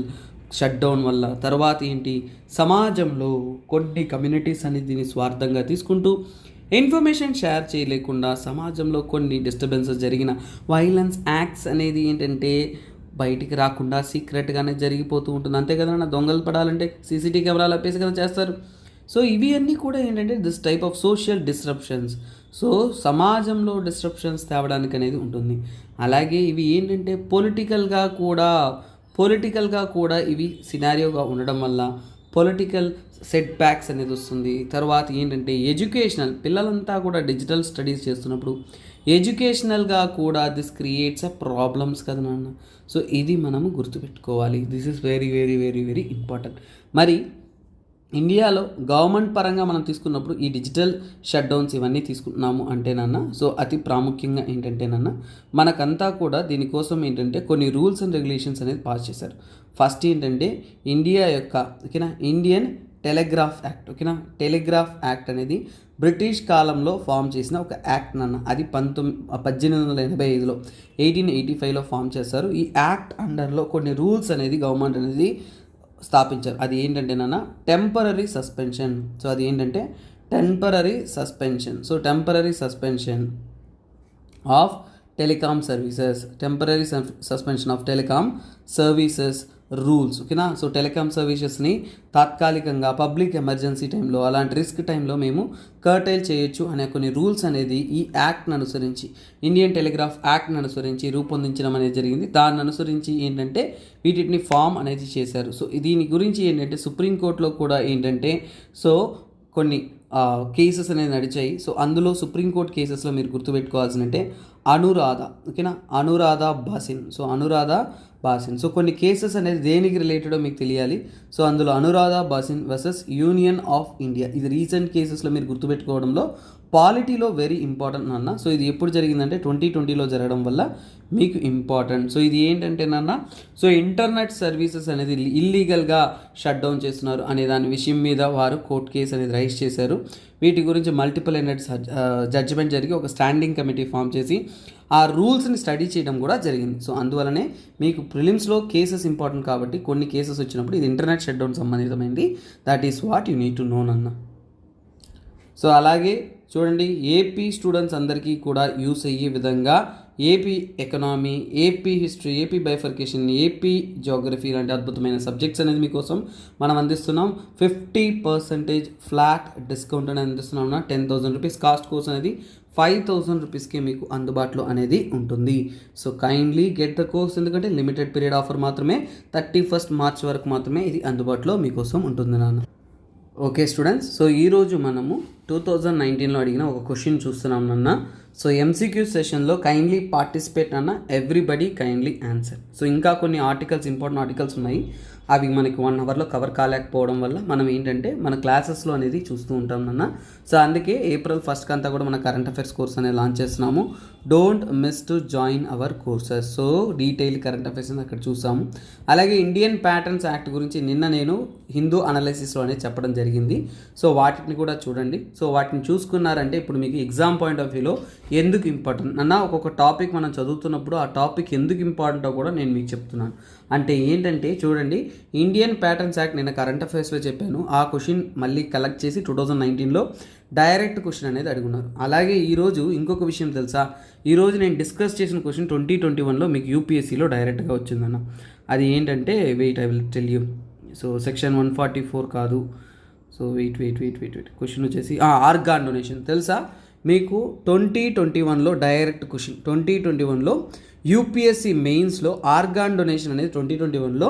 Speaker 1: shut down వల్ల. తర్వాత ఏంటి, సమాజంలో కొన్ని కమ్యూనిటీస్ అనేది దీన్ని స్వార్థంగా తీసుకుంటూ ఇన్ఫర్మేషన్ షేర్ చేయలేకుండా సమాజంలో కొన్ని డిస్టర్బెన్సెస్ జరిగిన వైలెన్స్ యాక్ట్స్ అనేది ఏంటంటే బయటికి రాకుండా సీక్రెట్గానే జరిగిపోతూ ఉంటుంది. అంతే కదా, దొంగలు పడాలంటే సీసీటీవీ కెమెరాలు అప్పేసి కదా చేస్తారు. సో ఇవి అన్నీ కూడా ఏంటంటే this type of social disruptions. So సమాజంలో డిస్రప్షన్స్ తేవడానికి అనేది ఉంటుంది. అలాగే ఇవి ఏంటంటే పొలిటికల్గా కూడా ఇవి సినారియోగా ఉండడం వల్ల పొలిటికల్ సెట్ బ్యాక్స్ అనేది వస్తుంది. తర్వాత ఏంటంటే ఎడ్యుకేషనల్, పిల్లలంతా కూడా డిజిటల్ స్టడీస్ చేస్తున్నప్పుడు ఎడ్యుకేషనల్గా కూడా దిస్ క్రియేట్స్ అ ప్రాబ్లమ్స్ కదా నాన్న. సో ఇది మనము గుర్తుపెట్టుకోవాలి. This is very very very very important. మరి ఇండియాలో గవర్నమెంట్ పరంగా మనం తీసుకున్నప్పుడు ఈ డిజిటల్ షట్ డౌన్స్ ఇవన్నీ తీసుకుంటున్నాము అంటేనన్నా సో అతి ప్రాముఖ్యంగా ఏంటంటేనన్నా మనకంతా కూడా దీనికోసం ఏంటంటే కొన్ని రూల్స్ అండ్ రెగ్యులేషన్స్ అనేది పాస్ చేశారు. ఫస్ట్ ఏంటంటే ఇండియా యొక్క ఓకేనా ఇండియన్ టెలిగ్రాఫ్ యాక్ట్ ఓకేనా టెలిగ్రాఫ్ యాక్ట్ అనేది బ్రిటిష్ కాలంలో ఫామ్ చేసిన ఒక యాక్ట్ నన్న అది 1885లో 1885లో ఫామ్ చేశారు. ఈ యాక్ట్ అండర్లో కొన్ని రూల్స్ అనేది గవర్నమెంట్ అనేది స్థాపించారు. అది ఏంటంటేనన్నా టెంపరరీ సస్పెన్షన్. సో అది ఏంటంటే temporary suspension. So temporary suspension of telecom services, temporary suspension of telecom services rules ఓకేనా. సో టెలికామ్ సర్వీసెస్ని తాత్కాలికంగా పబ్లిక్ ఎమర్జెన్సీ టైంలో అలాంటి రిస్క్ టైంలో మేము కర్టైల్ చేయొచ్చు అనే కొన్ని రూల్స్ అనేది ఈ యాక్ట్ని అనుసరించి ఇండియన్ టెలిగ్రాఫ్ యాక్ట్ని అనుసరించి రూపొందించడం అనేది జరిగింది. దాన్ని అనుసరించి ఏంటంటే వీటిని ఫామ్ అనేది చేశారు. సో దీని గురించి ఏంటంటే సుప్రీంకోర్టులో కూడా ఏంటంటే సో కొన్ని కేసెస్ అనేది నడిచాయి. సో అందులో సుప్రీంకోర్టు కేసెస్లో మీరు గుర్తుపెట్టుకోవాల్సిందంటే అనురాధ ఓకేనా, Anuradha basin. So Anuradha basin. So కొన్ని కేసెస్ అనేది దేనికి రిలేటెడో మీకు తెలియాలి. సో అందులో Anuradha basin versus union of India, ఇది రీసెంట్ కేసెస్లో మీరు గుర్తుపెట్టుకోవడంలో పాలిటీలో వెరీ ఇంపార్టెంట్ నాన్న. సో ఇది ఎప్పుడు జరిగిందంటే 2020లో జరగడం వల్ల మీకు ఇంపార్టెంట్. సో ఇది ఏంటంటే నాన్న సో ఇంటర్నెట్ సర్వీసెస్ అనేది ఇల్లీగల్గా షట్ డౌన్ చేస్తున్నారు అనే దాని విషయం మీద వారు కోర్టు కేసు అనేది రైజ్ చేశారు. వీటి గురించి మల్టిపుల్ జడ్జిమెంట్ జరిగి ఒక స్టాండింగ్ కమిటీ ఫామ్ చేసి ఆ రూల్స్ని స్టడీ చేయడం కూడా జరిగింది. సో అందువలనే మీకు ప్రిలిమ్స్లో కేసెస్ ఇంపార్టెంట్ కాబట్టి కొన్ని కేసెస్ వచ్చినప్పుడు ఇది ఇంటర్నెట్ షట్ డౌన్ సంబంధితమైంది. That is what you need to know అన్న. సో అలాగే చూడండి ఏపీ స్టూడెంట్స్ అందరికీ కూడా యూస్ అయ్యే విధంగా AP economy, AP history, AP bifurcation, AP geography లాంటి అద్భుతమైన సబ్జెక్ట్స్ అనేది మీకోసం మనం అందిస్తున్నాం. 50% ఫ్లాట్ డిస్కౌంట్ అనేది అందిస్తున్నాం. 10,000 రూపీస్ కాస్ట్ కోర్స్ అనేది 5,000 రూపీస్కి మీకు అందుబాటులో అనేది ఉంటుంది. So kindly get the course, ఎందుకంటే లిమిటెడ్ పీరియడ్ ఆఫర్ మాత్రమే, 31st మార్చ్ వరకు మాత్రమే ఇది అందుబాటులో మీకోసం ఉంటుంది నాన్న. ఓకే స్టూడెంట్స్, సో ఈరోజు మనము 2019లో అడిగిన ఒక క్వశ్చన్ చూస్తున్నాం నాన్న. సో ఎంసీక్యూ సెషన్లో కైండ్లీ పార్టిసిపేట్ అన్న, ఎవ్రీబడి కైండ్లీ ఆన్సర్. సో ఇంకా కొన్ని ఆర్టికల్స్, ఇంపార్టెంట్ ఆర్టికల్స్ ఉన్నాయి. అవి మనకి 1 అవర్లో కవర్ కాలేకపోవడం వల్ల మనం ఏంటంటే మన క్లాసెస్లో అనేది చూస్తూ ఉంటాం నాన్న. సో అందుకే April 1st అంతా కూడా మన కరెంట్ అఫైర్స్ కోర్స్ అనేది లాంచ్ చేస్తున్నాము. Don't miss to join hour courses. So detail current affairs అని అక్కడ చూసాము. అలాగే ఇండియన్ ప్యాటర్న్స్ యాక్ట్ గురించి నిన్న నేను హిందూ అనాలిసిస్లో అనేది చెప్పడం జరిగింది. సో వాటిని కూడా చూడండి. సో వాటిని చూసుకున్నారంటే ఇప్పుడు మీకు ఎగ్జామ్ పాయింట్ ఆఫ్ వ్యూలో ఎందుకు ఇంపార్టెంట్ అన్న, ఒక్కొక్క టాపిక్ మనం చదువుతున్నప్పుడు ఆ టాపిక్ ఎందుకు ఇంపార్టెంటో కూడా నేను మీకు చెప్తున్నాను. అంటే ఏంటంటే చూడండి, ఇండియన్ ప్యాటర్న్స్ యాక్ట్ నిన్న కరెంట్ అఫైర్స్లో చెప్పాను. ఆ క్వశ్చన్ మళ్ళీ కలెక్ట్ చేసి 2019లో డైరెక్ట్ క్వశ్చన్ అనేది అడుగున్నారు. అలాగే ఈరోజు ఇంకొక విషయం తెలుసా, ఈరోజు నేను డిస్కస్ చేసిన క్వశ్చన్ 2021లో మీకు యూపీఎస్సీలో డైరెక్ట్గా వచ్చిందన్న. అది ఏంటంటే wait, I will tell you. So section 144 కాదు. సో వెయిట్ క్వశ్చన్ వచ్చేసి ఆర్గాన్ డొనేషన్ తెలుసా మీకు? 2021లో డైరెక్ట్ క్వశ్చన్. 2021లో యూపీఎస్సీ మెయిన్స్లో ఆర్గాన్ డొనేషన్ అనేది 2021లో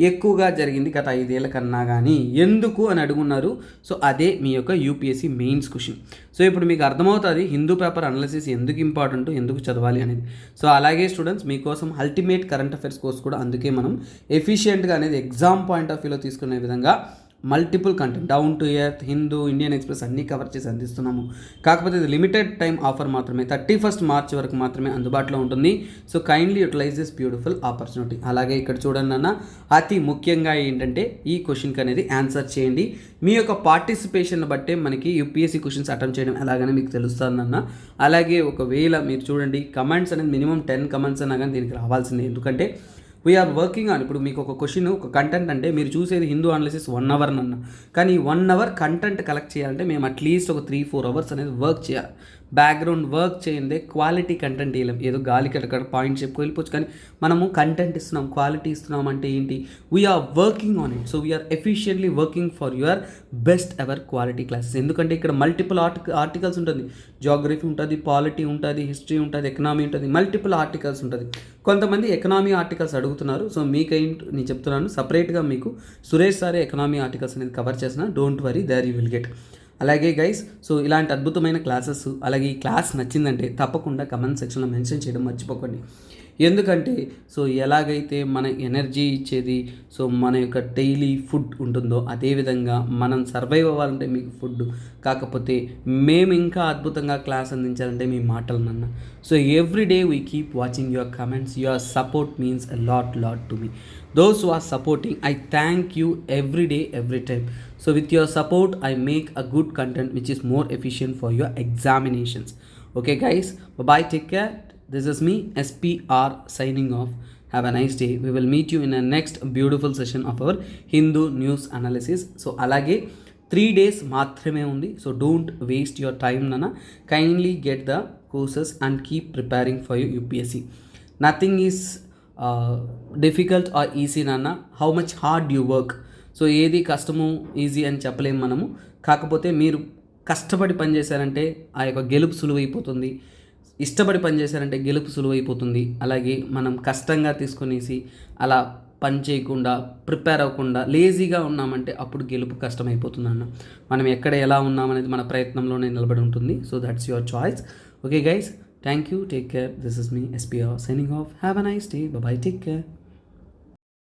Speaker 1: ఎక్కువగా జరిగింది గత 5 ఏళ్ల కన్నా. కానీ ఎందుకు అని అడుగున్నారు. సో అదే మీ యొక్క యూపీఎస్సీ మెయిన్స్ క్వశ్చన్. సో ఇప్పుడు మీకు అర్థమవుతుంది హిందూ పేపర్ అనాలిసిస్ ఎందుకు ఇంపార్టెంట్, ఎందుకు చదవాలి అనేది. సో అలాగే స్టూడెంట్స్ మీకోసం అల్టిమేట్ కరెంట్ అఫైర్స్ కోర్స్ కూడా అందుకే మనం ఎఫిషియెంట్గా అనేది ఎగ్జామ్ పాయింట్ ఆఫ్ వ్యూలో తీసుకునే విధంగా multiple content, down to earth, Hindu, Indian express అన్నీ కవర్ చేసి అందిస్తున్నాము. కాకపోతే ఇది లిమిటెడ్ టైం ఆఫర్ మాత్రమే, 31st మార్చ్ వరకు మాత్రమే అందుబాటులో ఉంటుంది. So kindly utilise this beautiful opportunity. అలాగే ఇక్కడ చూడండి అన్న, అతి ముఖ్యంగా ఏంటంటే ఈ క్వశ్చన్కి అనేది ఆన్సర్ చేయండి. మీ యొక్క పార్టిసిపేషన్ బట్టే మనకి యూపీఎస్సీ క్వశ్చన్స్ అటెంప్ట్ చేయడం ఎలాగని మీకు తెలుస్తుందన్న. అలాగే ఒకవేళ మీరు చూడండి కమెంట్స్ అనేది మినిమం 10 కమెంట్స్ అన్నా కానీ దీనికి రావాల్సిందే. ఎందుకంటే వీఆర్ వర్కింగ్ ఆన్. ఇప్పుడు మీకు ఒక క్వశ్చన్, ఒక కంటెంట్ అంటే మీరు చూసేది హిందూ అనాలిసిస్ 1 అవర్ అన్న, కానీ 1 అవర్ కంటెంట్ కలెక్ట్ చేయాలంటే మేము అట్లీస్ట్ ఒక 3-4 అవర్స్ అనేది వర్క్ చేయాలి. బ్యాక్గ్రౌండ్ వర్క్ చేయండి, క్వాలిటీ కంటెంట్ ఇవ్వలేం. ఏదో గాలికి అక్కడ పాయింట్ చెప్పి వెళ్ళిపోవచ్చు, కానీ మనము కంటెంట్ ఇస్తున్నాం, క్వాలిటీ ఇస్తున్నాం అంటే ఏంటి? We are working on it. So we are efficiently working for your best ever quality classes. ఎందుకంటే ఇక్కడ మల్టిపుల్ ఆర్టికల్స్ ఉంటుంది, జియోగ్రఫీ ఉంటుంది, పాలిటీ ఉంటుంది, హిస్టరీ ఉంటుంది, ఎకనామీ ఉంటుంది, మల్టిపుల్ ఆర్టికల్స్ ఉంటుంది. కొంతమంది ఎకనామీ ఆర్టికల్స్ అడుగుతున్నారు. సో మీకేంటి నేను చెప్తున్నాను, సపరేట్గా మీకు సురేష్ సారే ఎకనామీ ఆర్టికల్స్ అనేది కవర్ చేసిన, don't worry, there you will get. అలాగే గైస్, సో ఇలాంటి అద్భుతమైన క్లాసెస్, అలాగే ఈ క్లాస్ నచ్చిందంటే తప్పకుండా కమెంట్ సెక్షన్లో మెన్షన్ చేయడం మర్చిపోకండి. ఎందుకంటే సో ఎలాగైతే మన ఎనర్జీ ఇచ్చేది సో మన యొక్క డైలీ ఫుడ్ ఉంటుందో అదేవిధంగా మనం సర్వైవ్ అవ్వాలంటే మీకు ఫుడ్, కాకపోతే మేము ఇంకా అద్భుతంగా క్లాస్ అందించాలంటే మీ మాటలు నన్న. So every day we keep watching your comments, your support means a lot to me. Those who are supporting, I thank you every day, every time. So with your support, I make a good content which is more efficient for your examinations. Okay guys, bye-bye, take care. This is me, SPR, signing off. Have a nice day. We will meet you in a next beautiful session of our Hindu news analysis. So alage 3 days మాత్రమే ఉంది. So don't waste your time nana. Kindly get the courses and keep preparing for your UPSC. Nothing is difficult or easy నాన్న, how much hard you work. So ఏది కష్టము easy అని చెప్పలేము మనము, కాకపోతే మీరు కష్టపడి పనిచేశారంటే ఆ యొక్క గెలుపు సులువైపోతుంది, ఇష్టపడి పనిచేశారంటే గెలుపు సులువైపోతుంది. అలాగే మనం కష్టంగా తీసుకొనేసి అలా పని చేయకుండా ప్రిపేర్ అవ్వకుండా లేజీగా ఉన్నామంటే అప్పుడు గెలుపు కష్టమైపోతుంది అన్న. మనం ఎక్కడ ఎలా ఉన్నామనేది మన ప్రయత్నంలోనే నిలబడి ఉంటుంది. So that's your choice. Okay guys, thank you, take care. This is me, SPR, signing off. Have a nice day. Bye bye, take care.